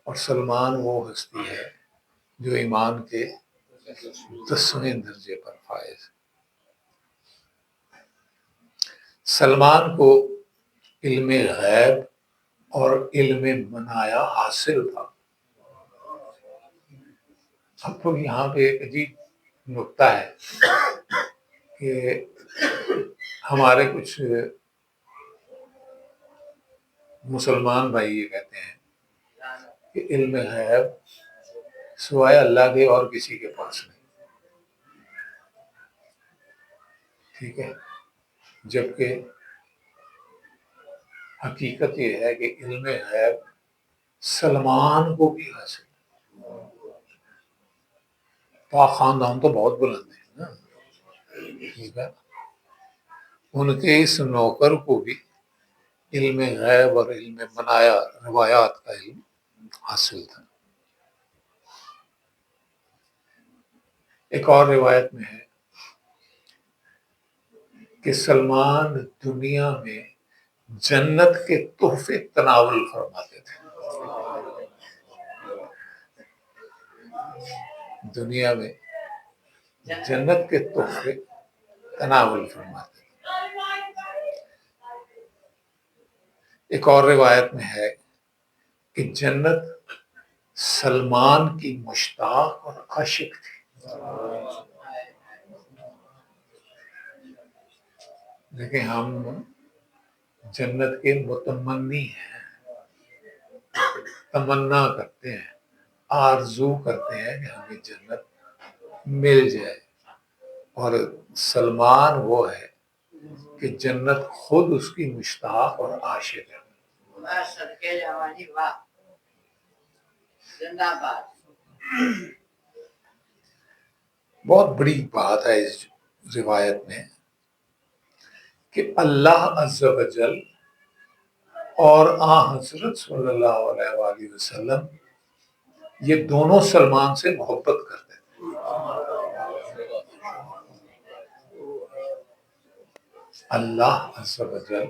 اور سلمان وہ ہستی ہے جو ایمان کے 10ویں درجے پر فائز ہے۔ سلمان کو علم غیب اور علم منایا حاصل تھا۔ اب تو یہاں پہ ایک عجیب نکتہ ہے کہ ہمارے کچھ مسلمان بھائی یہ کہتے ہیں کہ علم غیب سوائے اللہ کے اور کسی کے پاس نہیں۔ ٹھیک ہے، جبکہ حقیقت یہ ہے کہ علم غیب سلمان کو بھی حاصل، پاک خاندان تو بہت بلند ہے نا، ٹھیک ہے، ان کے اس نوکر کو بھی علم غیب اور علم منایا روایات کا علم حاصل تھا۔ ایک اور روایت میں ہے کہ سلمان دنیا میں جنت کے تحفے تناول فرماتے تھے، دنیا میں جنت کے تحفے تناول فرماتے تھے۔ ایک اور روایت میں ہے کہ جنت سلمان کی مشتاق اور عاشق تھی، لیکن ہم جنت کے متمنی ہیں، تمنا کرتے ہیں، آرزو کرتے ہیں کہ ہمیں جنت مل جائے، اور سلمان وہ ہے کہ جنت خود اس کی مشتاق اور عاشق ہے۔ بہت بڑی بات ہے اس روایت میں کہ اللہ عز و جل اور حضرت صلی اللہ علیہ وآلہ وسلم یہ دونوں سلمان سے محبت کرتے تھے۔ اللہ عز و جل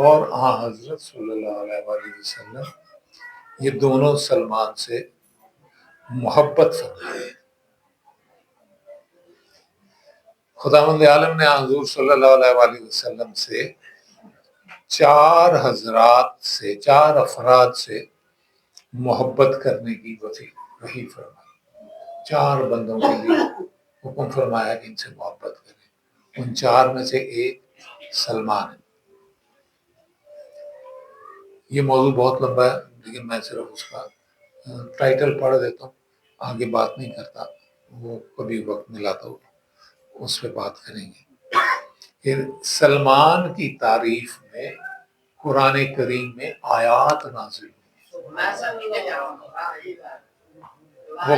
اور حضرت صلی اللہ علیہ وآلہ وسلم یہ دونوں سلمان سے محبت فرمائے۔ خداوند عالم نے حضور صلی اللہ علیہ وآلہ وسلم سے چار افراد سے محبت کرنے کی وحی فرمائی، چار بندوں کے لیے حکم فرمایا کہ ان سے محبت کریں، ان چار میں سے ایک سلمان ہے۔ یہ موضوع بہت لمبا ہے، لیکن میں صرف اس کا ٹائٹل پڑھ دیتا ہوں، آگے بات نہیں کرتا، وہ کبھی وقت ملا تو اس پہ بات کریں گے۔ پھر سلمان کی تعریف میں قرآن کریم میں آیات نازل ہوئی، وہ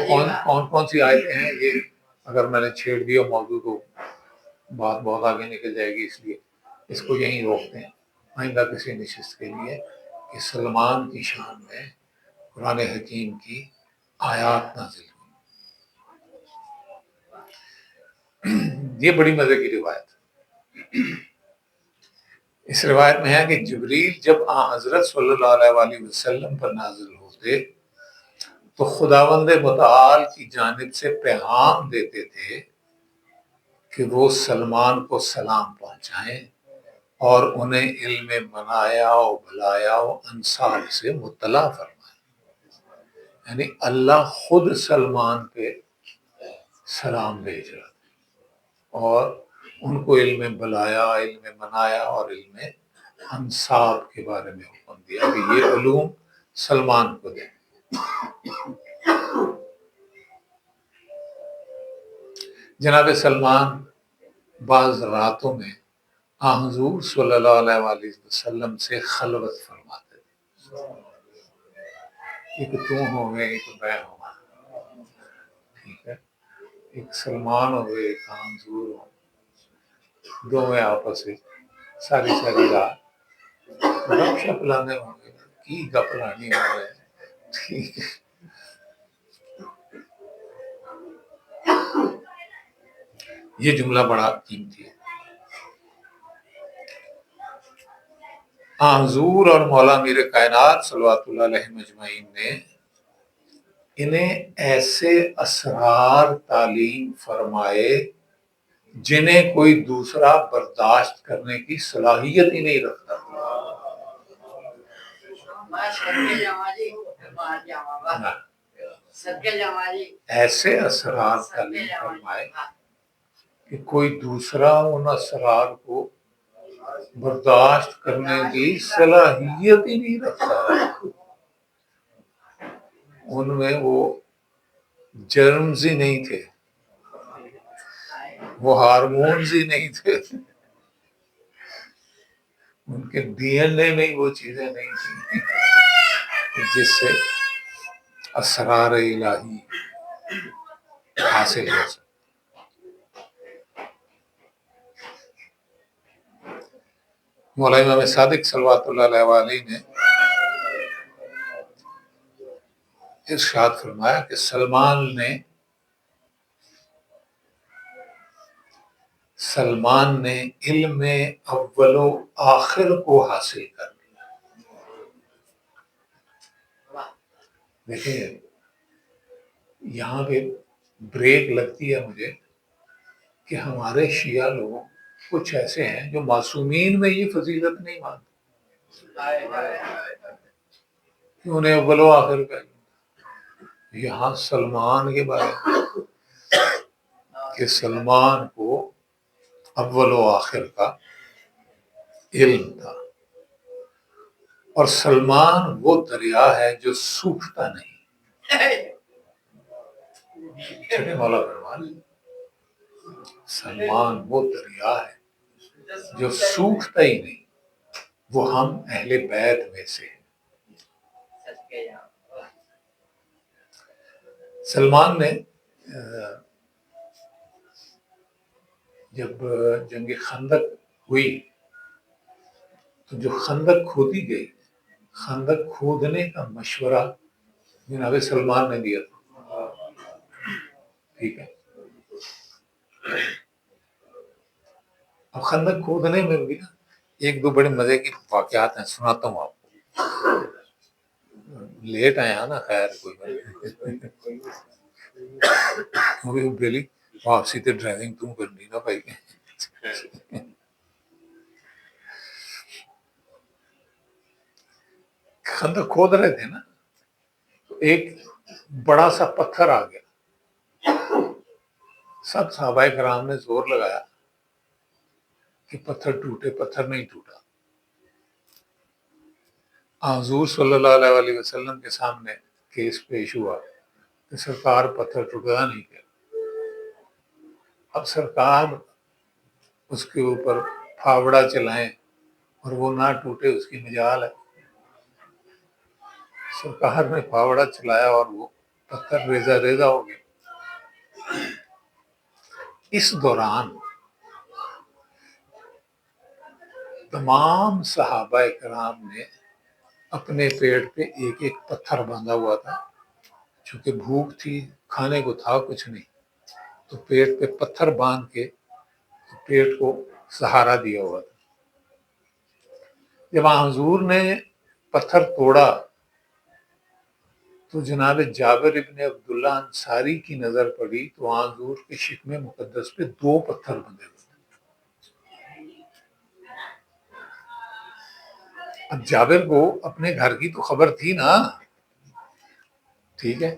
کون سی آیتیں ہیں، یہ اگر میں نے چھیڑ دیا موضوع تو بات بہت آگے نکل جائے گی، اس لیے اس کو یہیں روکتے ہیں آئندہ کسی نشست کے لیے، کہ سلمان کی شان میں قرآن حکیم کی آیات نازل ہوئی۔ یہ بڑی مزے کی روایت ہے۔ اس روایت میں ہے کہ جبریل جب حضرت صلی اللہ علیہ وآلہ وسلم پر نازل ہوتے تو خداوند متعال کی جانب سے پیغام دیتے تھے کہ وہ سلمان کو سلام پہنچائیں اور انہیں علم منایا و بلایا و انصاب سے مطلع فرمائیں، یعنی اللہ خود سلمان پہ سلام بھیج رہا تھا اور ان کو علم بلایا، علم منایا اور علم انصاب کے بارے میں حکم دیا کہ یہ علوم سلمان کو دیں۔ جناب سلمان بعض راتوں میں حضور صلی اللہ علیہ وآلہ وسلم سے خلوت فرماتے تھے، ایک تو ہو گئے ایک میں ہوں، ٹھیک ہے، ایک سلمان ہو گئے ایک حضور ہو، دو میں آپس سے ساری رات گپ شپ لانے ہوں گے، کی گپ لانی ہو گئے، ٹھیک ہے۔ یہ جملہ بڑا قیمتی ہے۔ حضور اور مولا میر کائنات صلوات اللہ علیہ مجمعین نے انہیں ایسے اسرار تعلیم فرمائے جنہیں کوئی دوسرا برداشت کرنے کی صلاحیت ہی نہیں رکھتا، ایسے اسرار تعلیم فرمائے کہ کوئی دوسرا ان اسرار کو برداشت کرنے کی صلاحیت ہی نہیں رکھتا، ان میں وہ جرمز ہی نہیں تھے، وہ ہارمونز ہی نہیں تھے، ان کے ڈی این اے میں ہی وہ چیزیں نہیں تھیں جس سے اسرار الہی حاصل ہو سکے۔ مولانا امام صادق صلوات اللہ علیہ وآلہ نے ارشاد فرمایا کہ سلمان نے علم اول و آخر کو حاصل کر لیا۔ دیکھیں یہاں پہ بریک لگتی ہے مجھے کہ ہمارے شیعہ لوگ کچھ ایسے ہیں جو معصومین میں یہ فضیلت نہیں مانتے کہ انہیں اول و آخر کا علم۔ یہاں سلمان کے بارے میں کہ سلمان کو اول و آخر کا علم تھا، اور سلمان وہ دریا ہے جو سوکھتا نہیں۔ چھٹے مولا فرمان سلمان وہ دریا ہے جو سوکھتا ہی نہیں، وہ ہم اہل بیت میں سے ہیں۔ سلمان نے جب جنگ خندق ہوئی تو جو خندق کھودی گئی، خندق کھودنے کا مشورہ جناب سلمان نے دیا تھا، ٹھیک ہے۔ اب خندق کھودنے میں بھی نا ایک دو بڑے مزے کی واقعات ہیں، سناتا ہوں آپ کو۔ لیٹ آیا نا، خیر کوئی بیلی واپسی تے ڈرائیونگ تم کرنی نا بھائی۔ خندق کھود رہے تھے نا، تو ایک بڑا سا پتھر آ گیا، سب صحابہ کرام نے زور لگایا کہ پتھر ٹوٹے، پتھر نہیں ٹوٹا۔ حضور صلی اللہ علیہ وآلہ وسلم کے سامنے کیس پیش ہوا کہ سرکار پتھر ٹوٹا نہیں کیا۔ اب سرکار اس کے اوپر پھاوڑا چلائیں اور وہ نہ ٹوٹے، اس کی مجال ہے۔ سرکار نے پھاوڑا چلایا اور وہ پتھر ریزہ ریزہ ہو گیا۔ اس دوران تمام صحابہ کرام نے اپنے پیٹ پہ ایک ایک پتھر باندھا ہوا تھا، چونکہ بھوک تھی، کھانے کو تھا کچھ نہیں، تو پیٹ پہ پتھر باندھ کے پیٹ کو سہارا دیا ہوا تھا۔ جب حضور نے پتھر توڑا تو جناب جابر ابن عبداللہ انصاری کی نظر پڑی تو حضور کے شکم مقدس پہ دو پتھر بندھے ہوئے تھے۔ اب جابر کو اپنے گھر کی تو خبر تھی نا، ٹھیک ہے،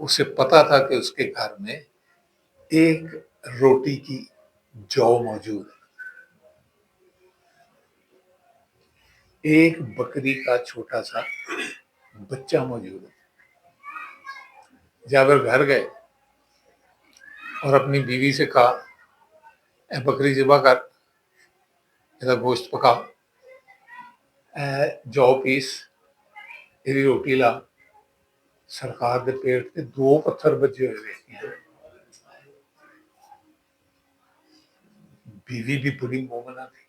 اسے پتا تھا کہ اس کے گھر میں ایک روٹی کی جو موجود ہے، ایک بکری کا چھوٹا سا بچہ موجود ہے۔ جابر گھر گئے اور اپنی بیوی سے کہا، اے بکری ذبح کر، ادھر گوشت پکا، اے جو پیس، تیری روٹی لا۔ سرکار کے پیٹ پہ دو پتھر بجے ہوئے ہیں۔ بیوی بھی بڑی مومنہ تھی،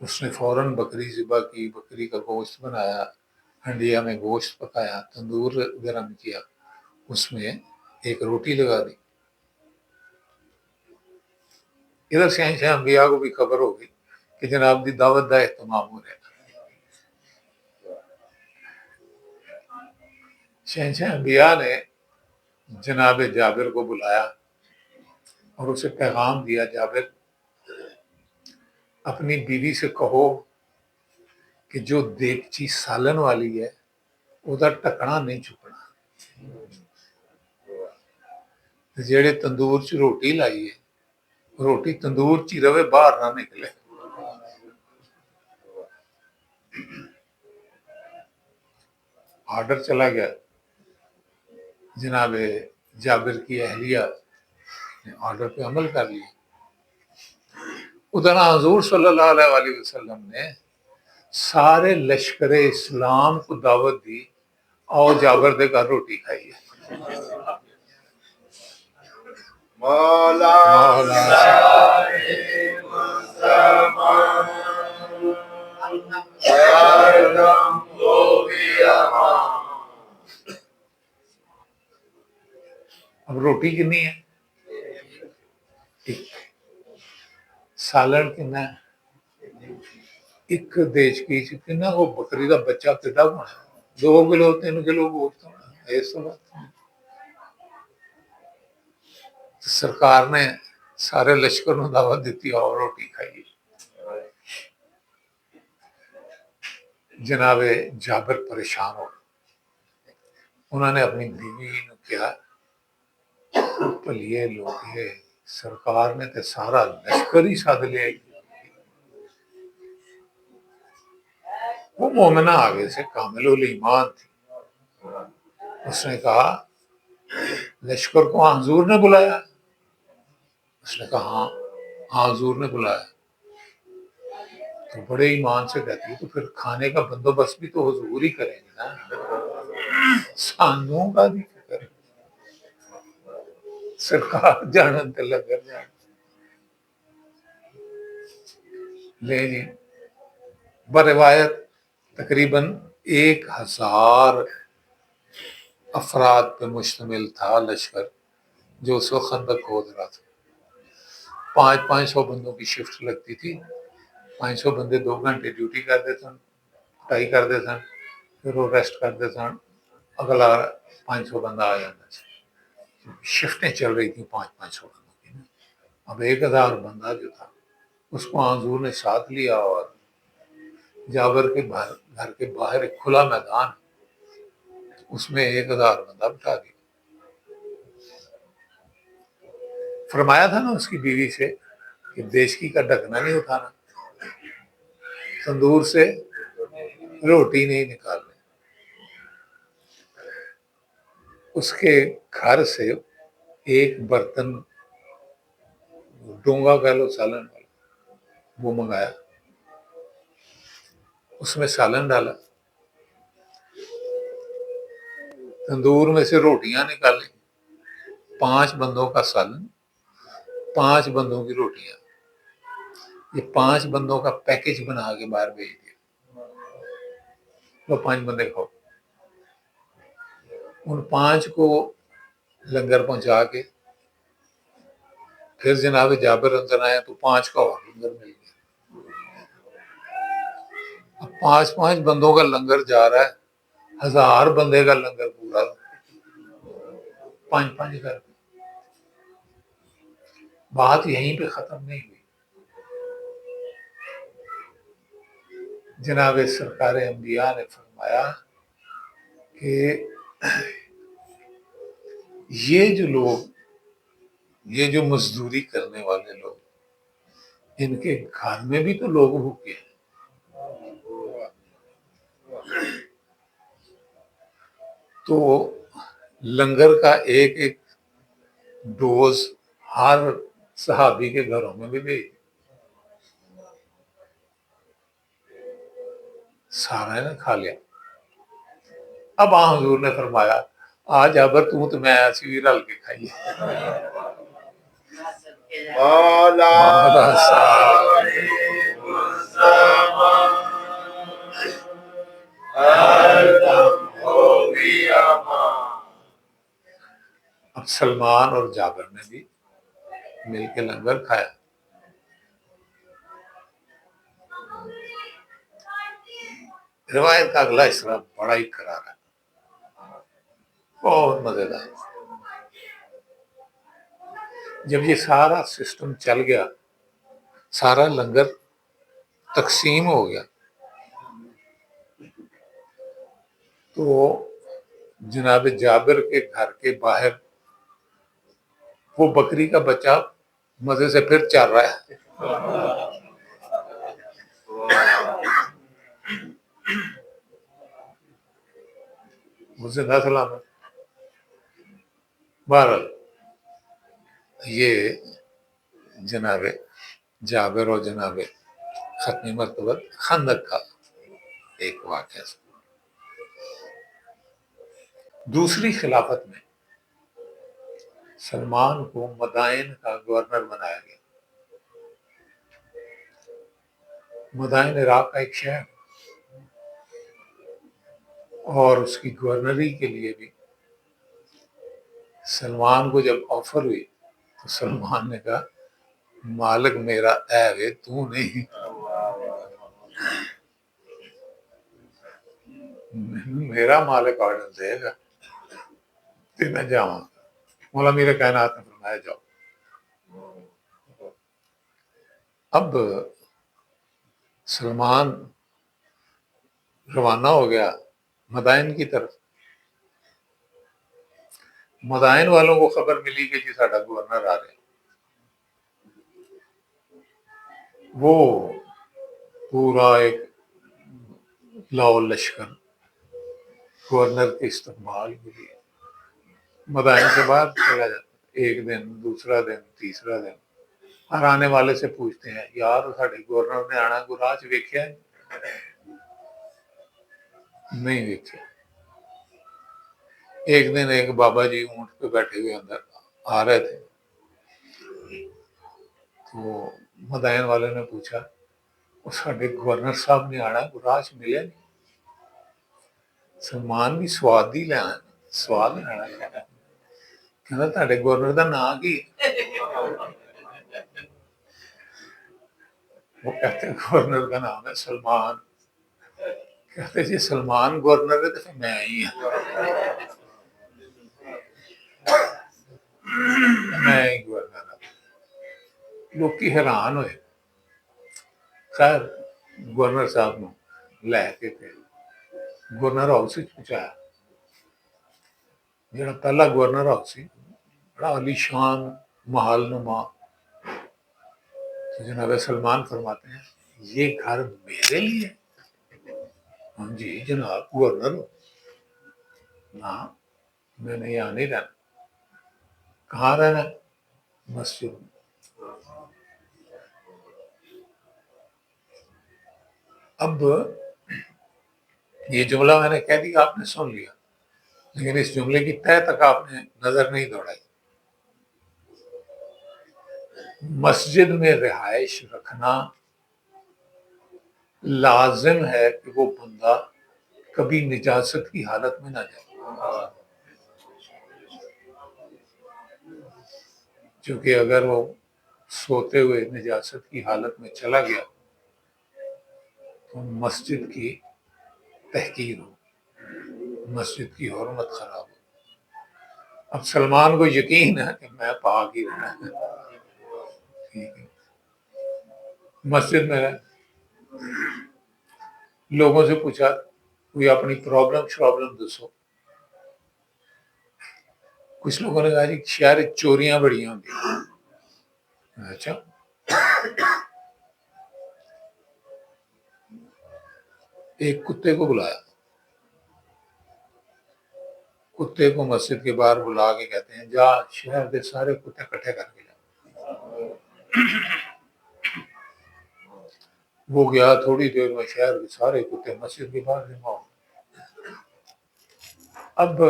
اس نے فوراً بکری ذبح کی، بکری کا گوشت بنایا، ہنڈیا میں گوشت پکایا، تندور گرم کیا، اس میں ایک روٹی لگا دی۔ ادھر شہنشاہ انبیاء کو بھی خبر ہوگی کہ جناب دی دعوت دا اہتمام ہو رہا ہے۔ شہنشاہ انبیاء نے جناب جابر کو بلایا اور اسے پیغام دیا، جابر اپنی بیوی سے کہو کہ جو دیگچی سالن والی ہے ادھر ٹکنا نہیں چکنا، جیڑے تندور چ روٹی لائی ہے روٹی تندور چ رہے، باہر نہ نکلے۔ آرڈر چلا گیا۔ جناب جابر کی اہلیہ اپنے آرڈر پہ عمل کر لیا۔ ادھر حضور صلی اللہ علیہ وسلم نے سارے لشکر اسلام کو دعوت دی، آؤ جابر دے گھر روٹی کھائیے۔ مولا اب روٹی کنی ہے؟ ایک سالن کنا ہے؟ ایک دیش کی کنا وہ بکری کا بچہ کتا ہونا 2 کلو 3 کلو گوشت ہونا، اس وقت سرکار نے سارے لشکر نو دعوت دیتی اور روٹی کھائیے۔ جناب جابر پریشان ہو، انہوں نے اپنی بیوی نے کہا پلیے لوگ سرکار نے تے سارا لشکر ہی ساتھ لے آئی۔ وہ مومنہ آگے سے کامل الایمان تھی، اس نے کہا لشکر کو حضور نے بلایا؟ اس نے کہا ہاں حضور نے بلایا۔ تو بڑے ایمان سے کہتی ہے تو پھر کھانے کا بندوبست بھی تو حضور ہی کریں گے نا، سانوں کا بھی فکر سرکار جانن تے لگر جان لے جی۔ بروایت تقریباً 1000 افراد پہ مشتمل تھا لشکر جو اس وقت خندق کھود رہا تھا۔ 500 بندوں کی شفٹ لگتی تھی، 500 بندے 2 گھنٹے ڈیوٹی کرتے سن، ٹائی کرتے سن، پھر وہ ریسٹ کرتے سن، اگلا 500 بندہ آ جاتا تھا۔ شفٹیں چل رہی تھیں 500 بندوں کی۔ اب 1000 بندہ جو تھا اس کو حضور نے ساتھ لیا اور جابر کے گھر کے باہر ایک کھلا میدان، اس میں 1000 بندہ بٹھا دیا۔ فرمایا تھا نا اس کی بیوی سے کہ دیشکی کا ڈھکنا نہیں اٹھانا، تندور سے روٹی نہیں نکالنی۔ اس کے گھر سے ایک برتن ڈونگا کہہ لو سالن والا وہ منگایا، اس میں سالن ڈالا، تندور میں سے روٹیاں نکالیں، 5 بندوں کا سالن، 5 بندوں کی روٹیاں، یہ 5 بندوں کا پیکج بنا کے باہر بھیج دیا، وہ 5 بندے کھاؤ۔ ان 5 کو لنگر پہنچا کے پھر جناب جابر اندر آیا تو 5 کا اور لنگر مل گیا۔ اب 5 بندوں کا لنگر جا رہا ہے، 1000 بندے کا لنگر پورا 5 کر کے۔ بات یہیں پہ ختم نہیں ہوئی، جناب سرکار انبیاء نے فرمایا کہ یہ جو لوگ، یہ جو مزدوری کرنے والے لوگ، ان کے گھر میں بھی تو لوگ بھوکے ہیں۔ تو لنگر کا ایک ایک ڈوز ہر صحابی کے گھروں میں بھی بھیج، سارا نے کھا لیا۔ اب حضور نے فرمایا آج جابر تو میں ایسی بھی رل کے کھائیے۔ اب سلمان اور جابر نے بھی مل کے لنگر کھایا۔ روایت کا اگلا حصہ بڑا ہی کرارا ہے، بہت مزیدار۔ جب یہ سارا سسٹم چل گیا، سارا لنگر تقسیم ہو گیا، تو جناب جابر کے گھر کے باہر وہ بکری کا بچہ مزے سے پھر چل رہا ہے۔ وہ زندہ سلامت۔ بہرحال یہ جناب جابر اور جناب ختمی مرتبہ خندق کا ایک واقعہ. دوسری خلافت میں سلمان کو مدائن کا گورنر بنایا گیا. مدائن عراق کا ایک شہر، اور اس کی گورنری کے لیے بھی سلمان کو جب آفر ہوئی تو سلمان نے کہا مالک میرا اے وے تو نہیں، میرا مالک آرڈر دے گا تو میں جاؤں گا. مولا میرے کائنات نے فرمایا جاؤ. اب سلمان روانہ ہو گیا مدائن کی طرف. مدائن والوں کو خبر ملی کہ جی ساڈا گورنر آ رہے ہیں. وہ پورا ایک لاؤ لشکر گورنر کے استقبال کے لیے مدائن سے باہر چلا جاتا. ایک دن، دوسرا دن، تیسرا دن، ہر آنے والے سے پوچھتے ہیں یار ساڈے گورنر نے آنا کو راہ چ ویکھیا نہیں ویکھیا. ایک دن ایک بابا جی اونٹ پہ بیٹھے ہوئے اندر آ رہے تھے تو مدائن والے نے پوچھا وہ ساڈے گورنر صاحب نے آنا کو راہ چ ملیا نہیں. سلمان بھی سواد ہی لینا، سواد لینا کہنا تہاڈے گورنر دا نام کی ہے؟ وہ کہتے ہیں گورنر کا نام ہے سلمان. کہتے جی سلمان گورنر ہے تو پھر میں ہی ہوں، میں ہی گورنر ہوں. لوگ کی حیران ہوئے. خیر گورنر صاحب نو لے کے گورنر ہاؤس پہنچایا. جڑا پہلا گورنر ہاؤس سی بڑا عالی شان محل نما. تو جناب سلمان فرماتے ہیں یہ گھر میرے لیے؟ ہاں جی جناب گورنر ہو. نہ میں نے یہاں نہیں رہنا. کہاں رہنا؟ مسجد میں. اب یہ جملہ میں نے کہہ دیا، آپ نے سن لیا، لیکن اس جملے کی تہ تک آپ نے نظر نہیں دوڑائی. مسجد میں رہائش رکھنا لازم ہے کہ وہ بندہ کبھی نجاست کی حالت میں نہ جائے. کیونکہ اگر وہ سوتے ہوئے نجاست کی حالت میں چلا گیا تو مسجد کی تحقیر ہو، مسجد کی حرمت خراب ہو. اب سلمان کو یقین ہے کہ میں پاک ہی رہنا ہے. ٹھیک ہے. مسجد میں لوگوں سے پوچھا کوئی اپنی پرابلم دسو. کچھ لوگوں نے کہا جی شہر چوریاں بڑی ہوں گی. اچھا ایک کتے کو بلایا، کتے کو مسجد کے باہر بلا کے کہتے ہیں جا شہر کے سارے کتے اکٹھے کر کے جا. وہ گیا، تھوڑی دیر میں شہر کے سارے کتے مسجد کے باہر جمع ہو. اب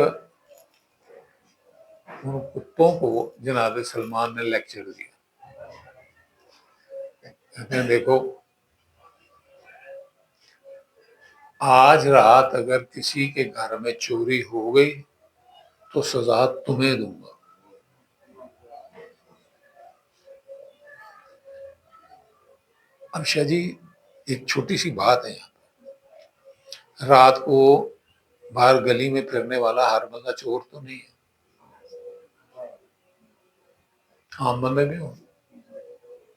ان کتوں کو جناب سلمان نے لیکچر دیا. کہتے ہیں دیکھو آج رات اگر کسی کے گھر میں چوری ہو گئی تو سزا تمہیں دوں گا. اب شاہ جی ایک چھوٹی سی بات ہے یہاں پہ، رات کو باہر گلی میں پھرنے والا ہر بندہ چور تو نہیں ہے، عام بندے بھی ہوں.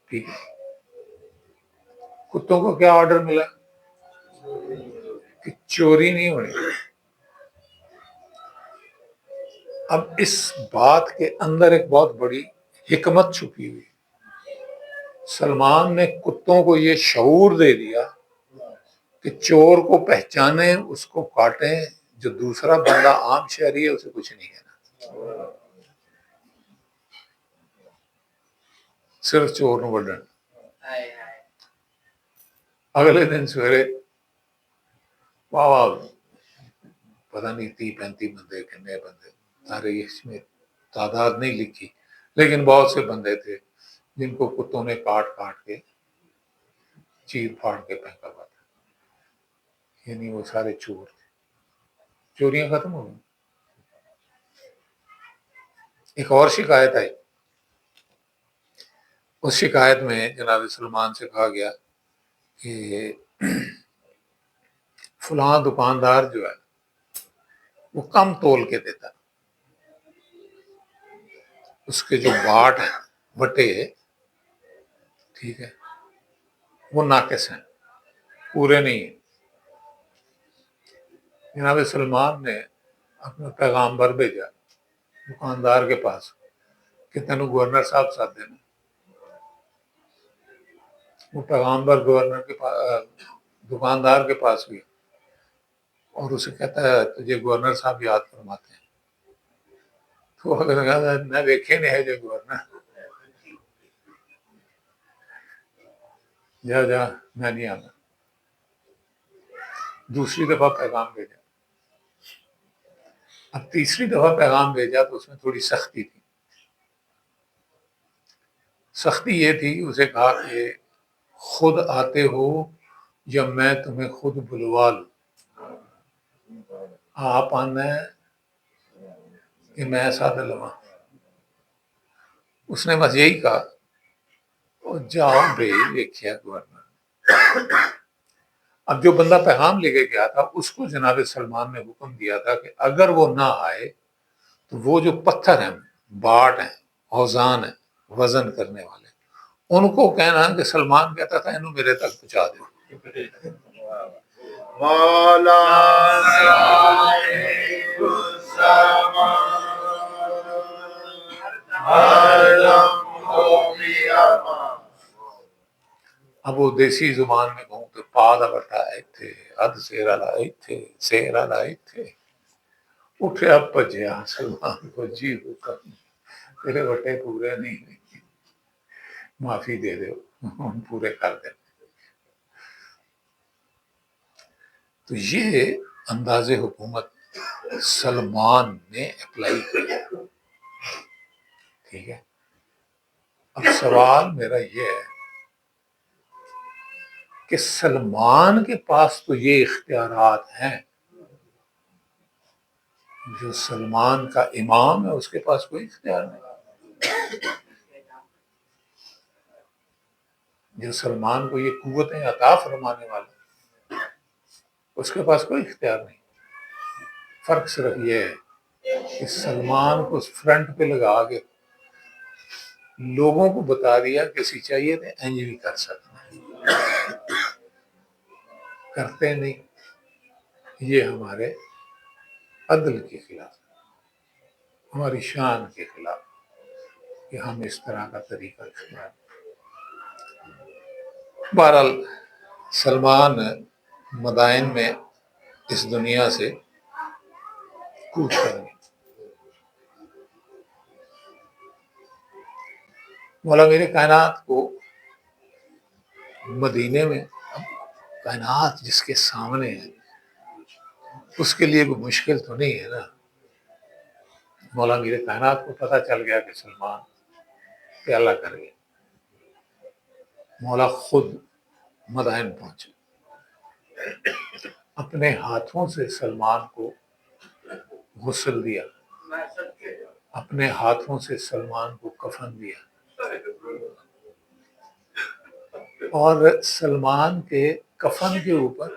ٹھیک ہے. کتوں کو کیا آرڈر ملا کہ چوری نہیں ہونی. اب اس بات کے اندر ایک بہت بڑی حکمت چھپی ہوئی. سلمان نے کتوں کو یہ شعور دے دیا کہ چور کو پہچانے، اس کو کاٹیں، جو دوسرا بندہ عام شہری ہے اسے کچھ نہیں کہنا. صرف چور نو وڈن۔ اگلے دن سویرے واہ واہ پتہ نہیں 30-35 بندے کنے بندے سارے، اس میں تعداد نہیں لکھی لیکن بہت سے بندے تھے جن کو کتوں نے کاٹ کاٹ کے چیر پھاڑ کے پھینکا ہوا تھا، یعنی وہ سارے چور تھے۔ چوریاں ختم ہو گئی۔ ایک اور شکایت آئی، اس شکایت میں جناب سلمان سے کہا گیا کہ فلاں دکاندار جو ہے وہ کم تول کے دیتا، اس کے جو باٹ ہیں بٹے، ٹھیک ہے، وہ ناقص ہیں، پورے نہیں ہیں۔ جناب سلمان نے اپنا پیغامبر بھیجا دکاندار کے پاس کہ تینوں گورنر صاحب ساتھ دینا۔ وہ پیغامبر گورنر کے پاس دکاندار کے پاس گیا اور اسے کہتا ہے تجھے گورنر صاحب یاد فرماتے ہیں۔ تو اگر میں دیکھے نہیں ہے جو گورنر، جا میں نہیں آنا۔ دوسری دفعہ پیغام بھیجا، اب تیسری دفعہ پیغام بھیجا تو اس میں تھوڑی سختی تھی۔ سختی یہ تھی کہ اسے کہا کہ خود آتے ہو یا میں تمہیں خود بلوا لوں؟ آپ آنا ہے کہ میں ساتھ لوا؟ اس نے بس یہی کہا جاؤ بھائی دیکھیا گورنر۔ اب جو بندہ پیغام لے کے گیا تھا اس کو جناب سلمان نے حکم دیا تھا کہ اگر وہ نہ آئے تو وہ جو پتھر ہیں، باٹ ہیں، اوزان ہیں، وزن کرنے والے، ان کو کہنا کہ سلمان کہتا تھا انہوں میرے تک پہنچا دو۔ مولا اب وہ دیسی زبان میں کہوں تو پاد بٹا ایتھے اد سیرا لا ایتھے سیرا لا ایتھے اٹھیا پجیا سلمان کو جی حکم تیرے بٹے پورے نہیں ہوئے، معافی دے دو، ہم پورے کر دیں۔ تو یہ انداز حکومت سلمان نے اپلائی کیا، ٹھیک ہے۔ اب سوال میرا یہ ہے کہ سلمان کے پاس تو یہ اختیارات ہیں، جو سلمان کا امام ہے اس کے پاس کوئی اختیار نہیں۔ جو سلمان کو یہ قوتیں عطا فرمانے والا اس کے پاس کوئی اختیار نہیں۔ فرق صرف یہ ہے کہ سلمان کو فرنٹ پہ لگا کے لوگوں کو بتا دیا کہ اسی چاہیے تھے انج بھی کر سکتے ہیں، کرتے نہیں۔ یہ ہمارے عدل کے خلاف، ہماری شان کے خلاف کہ ہم اس طرح کا طریقہ اختیار۔ بہرحال سلمان مدائن میں اس دنیا سے کوچ کر گئے۔ مولا میرے کائنات کو مدینے میں، کائنات جس کے سامنے ہے اس کے لیے کوئی مشکل تو نہیں ہے نا۔ مولا میرے کائنات کو پتہ چل گیا کہ سلمان پیالہ کر گیا، مولا خود مدائن پہنچے، اپنے ہاتھوں سے سلمان کو غسل دیا، اپنے ہاتھوں سے سلمان کو کفن دیا، اور سلمان کے کفن کے اوپر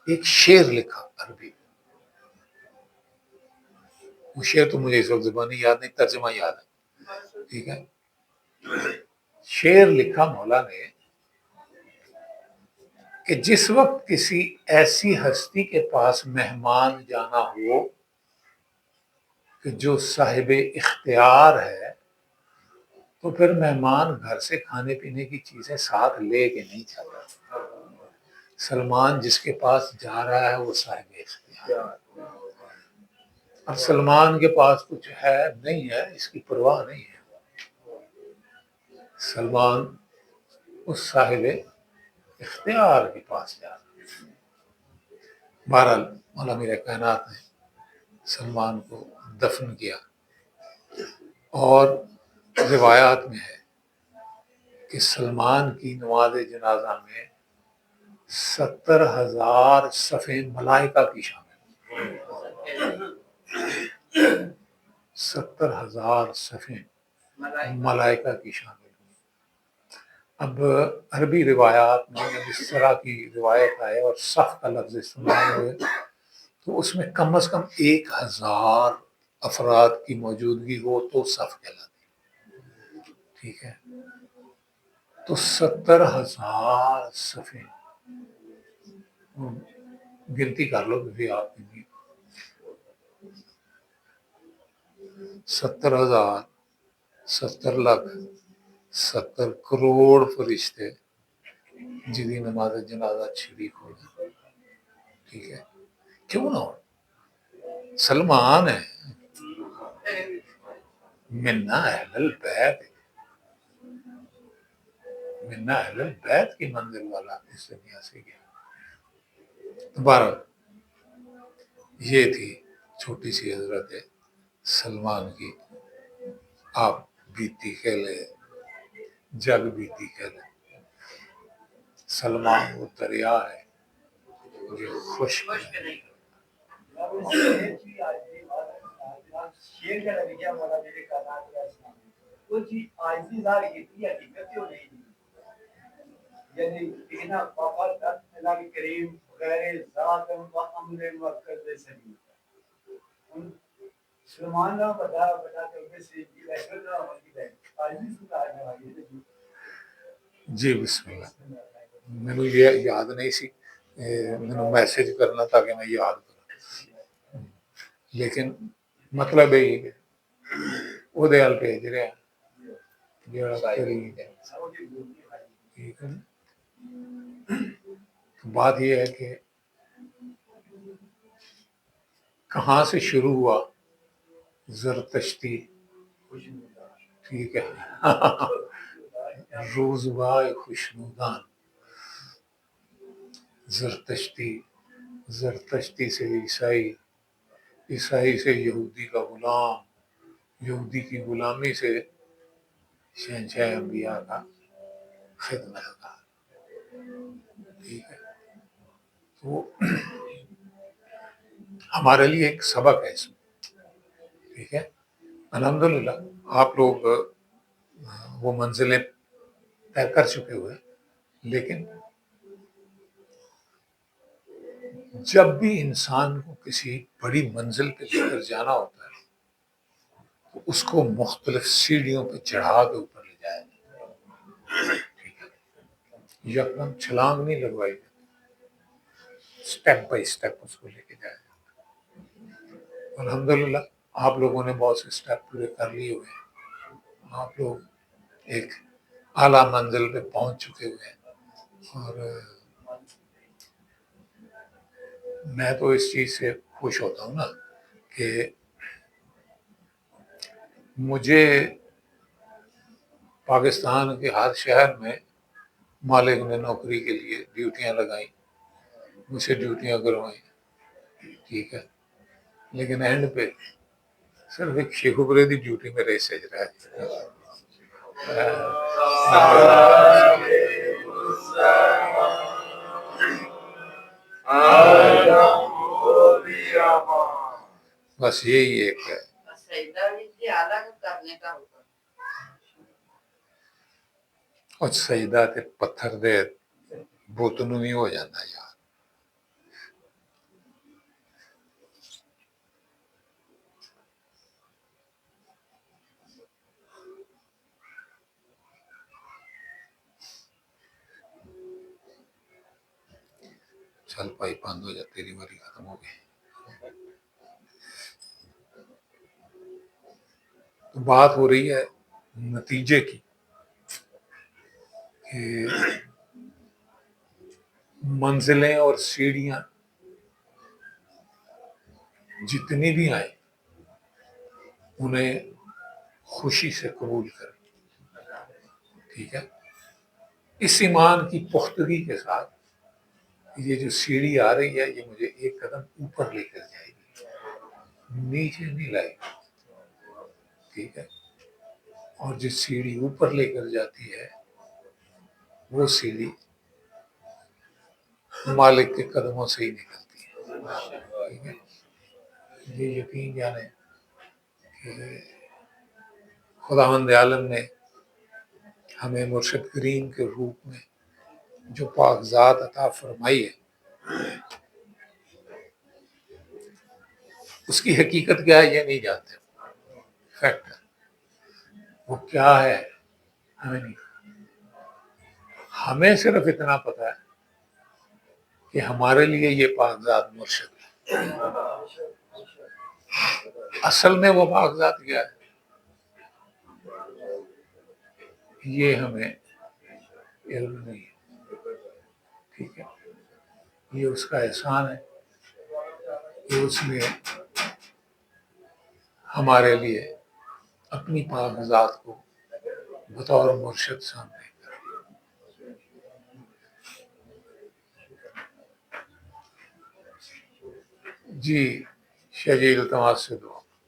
ایک شعر لکھا عربی۔ وہ شعر تو مجھے اس وقت زبانی یاد نہیں، ترجمہ یاد ہے، ٹھیک ہے۔ شعر لکھا مولا نے کہ جس وقت کسی ایسی ہستی کے پاس مہمان جانا ہو کہ جو صاحب اختیار ہے تو پھر مہمان گھر سے کھانے پینے کی چیزیں ساتھ لے کے نہیں جاتا۔ سلمان جس کے پاس جا رہا ہے وہ صاحب اختیار، اب سلمان کے پاس کچھ ہے نہیں ہے اس کی پرواہ نہیں ہے۔ سلمان اس صاحب اختیار کے پاس جا رہا ہے۔ بہرحال مولا میرے کائنات نے سلمان کو دفن کیا، اور روایات میں ہے کہ سلمان کی نماز جنازہ میں 70,000 صفیں ملائکہ کی شامل، 70,000 صفیں ملائکہ کی شامل۔ اب عربی روایات میں جب اس طرح کی روایت آئے اور صف کا لفظ استعمال ہوئے تو اس میں کم از کم 1,000 افراد کی موجودگی ہو تو صف کہلاتی، ٹھیک ہے؟ تو 70,000 صفیں، گنتی کر لو بھی آپ کی، 70,000، 70 لاکھ، 70 کروڑ فرشتے جدی نماز جنازہ شریک ہو جائے، ٹھیک ہے؟ کیوں نہ ہو؟ سلمان ہے، منا اہل البیت، منا اہل البیت کی منزل والا اس دنیا سے گیا۔ بہرحال یہ تھی چھوٹی سی حضرت سلمان کی آپ بیتی کہہ لے، جگ بیتی کہہ لے۔ سلمان وہ دریا ہے جو خشک نہیں۔ جی بسم اللہ، مینو یہ یاد نہیں سی، مینو میسج کرنا تاکہ میں یاد کروں، لیکن مطلب یہی کہ وہ دیال بھیج رہے ہیں جڑا کریم ہے، ٹھیک ہے نا؟ بات یہ ہے کہ کہاں سے شروع ہوا زرتشتی، ٹھیک ہے، روزبائے خوشنودان، زرتشتی، زرتشتی سے عیسائی، عیسائی سے یہودی کا غلام، یہودی کی غلامی سے شہنشاہ انبیاء کا خدمت کا، ٹھیک ہے؟ تو ہمارے لیے ایک سبق ہے اس میں، ٹھیک ہے؟ الحمدللہ آپ لوگ وہ منزلیں طے کر چکے ہوئے، لیکن جب بھی انسان کو کسی بڑی منزل پہ لے کر جانا ہوتا ہے تو اس کو مختلف سیڑھیوں پہ چڑھا کے اوپر لے جایا جاتا ہے، ٹھیک ہے؟ یکدم چھلانگ نہیں لگوائی جاتی، سٹیپ بائی سٹیپ اس کو لے کے جایا جاتا ہے۔ الحمدللہ آپ لوگوں نے بہت سے سٹیپ پورے کر لیے ہوئے ہیں، آپ لوگ ایک اعلیٰ منزل پہ پہنچ چکے ہوئے ہیں، اور میں تو اس چیز سے خوش ہوتا ہوں نا کہ مجھے پاکستان کے ہر شہر میں مالک نے نوکری کے لیے ڈیوٹیاں لگائیں، مجھ سے ڈیوٹیاں کروائیں، ٹھیک ہے؟ لیکن اینڈ پہ صرف ایک شیخ ابرے دی ڈیوٹی میرے سج رہا ہے۔ بس یہی ایک ہے۔ اور سجدہ تے پتھر دے بوتنوں ہی ہو جانا یار۔ چل بھائی بند ہو جا، تیری باری ختم ہو گئی۔ تو بات ہو رہی ہے نتیجے کی کہ منزلیں اور سیڑھیاں جتنی بھی آئیں انہیں خوشی سے قبول کریں، ٹھیک ہے، اس ایمان کی پختگی کے ساتھ یہ جو سیڑھی آ رہی ہے یہ مجھے ایک قدم اوپر لے کر جائے گی، نیچے نہیں لائے گی، ٹھیک ہے، اور جس سیڑھی اوپر لے کر جاتی ہے وہ سیڑھی مالک کے قدموں سے ہی نکلتی ہے، ٹھیک ہے۔ یہ یقین جانے کہ خداوند عالم نے ہمیں مرشد کریم کے روپ میں جو پاک ذات عطا فرمائی ہے اس کی حقیقت کیا ہے یہ نہیں جانتے، فیکٹ ہے، وہ کیا ہے ہمیں نہیں پتا، ہمیں صرف اتنا پتا ہے کہ ہمارے لیے یہ پاک ذات مرشد ہے، اصل میں وہ پاک ذات کیا ہے یہ ہمیں علم نہیں ہے، ٹھیک ہے، یہ اس کا احسان ہے کہ اس نے ہمارے لیے اپنی پاک ذات کو بطور مرشد سامنے کر، جی شجیع التماس سے دعا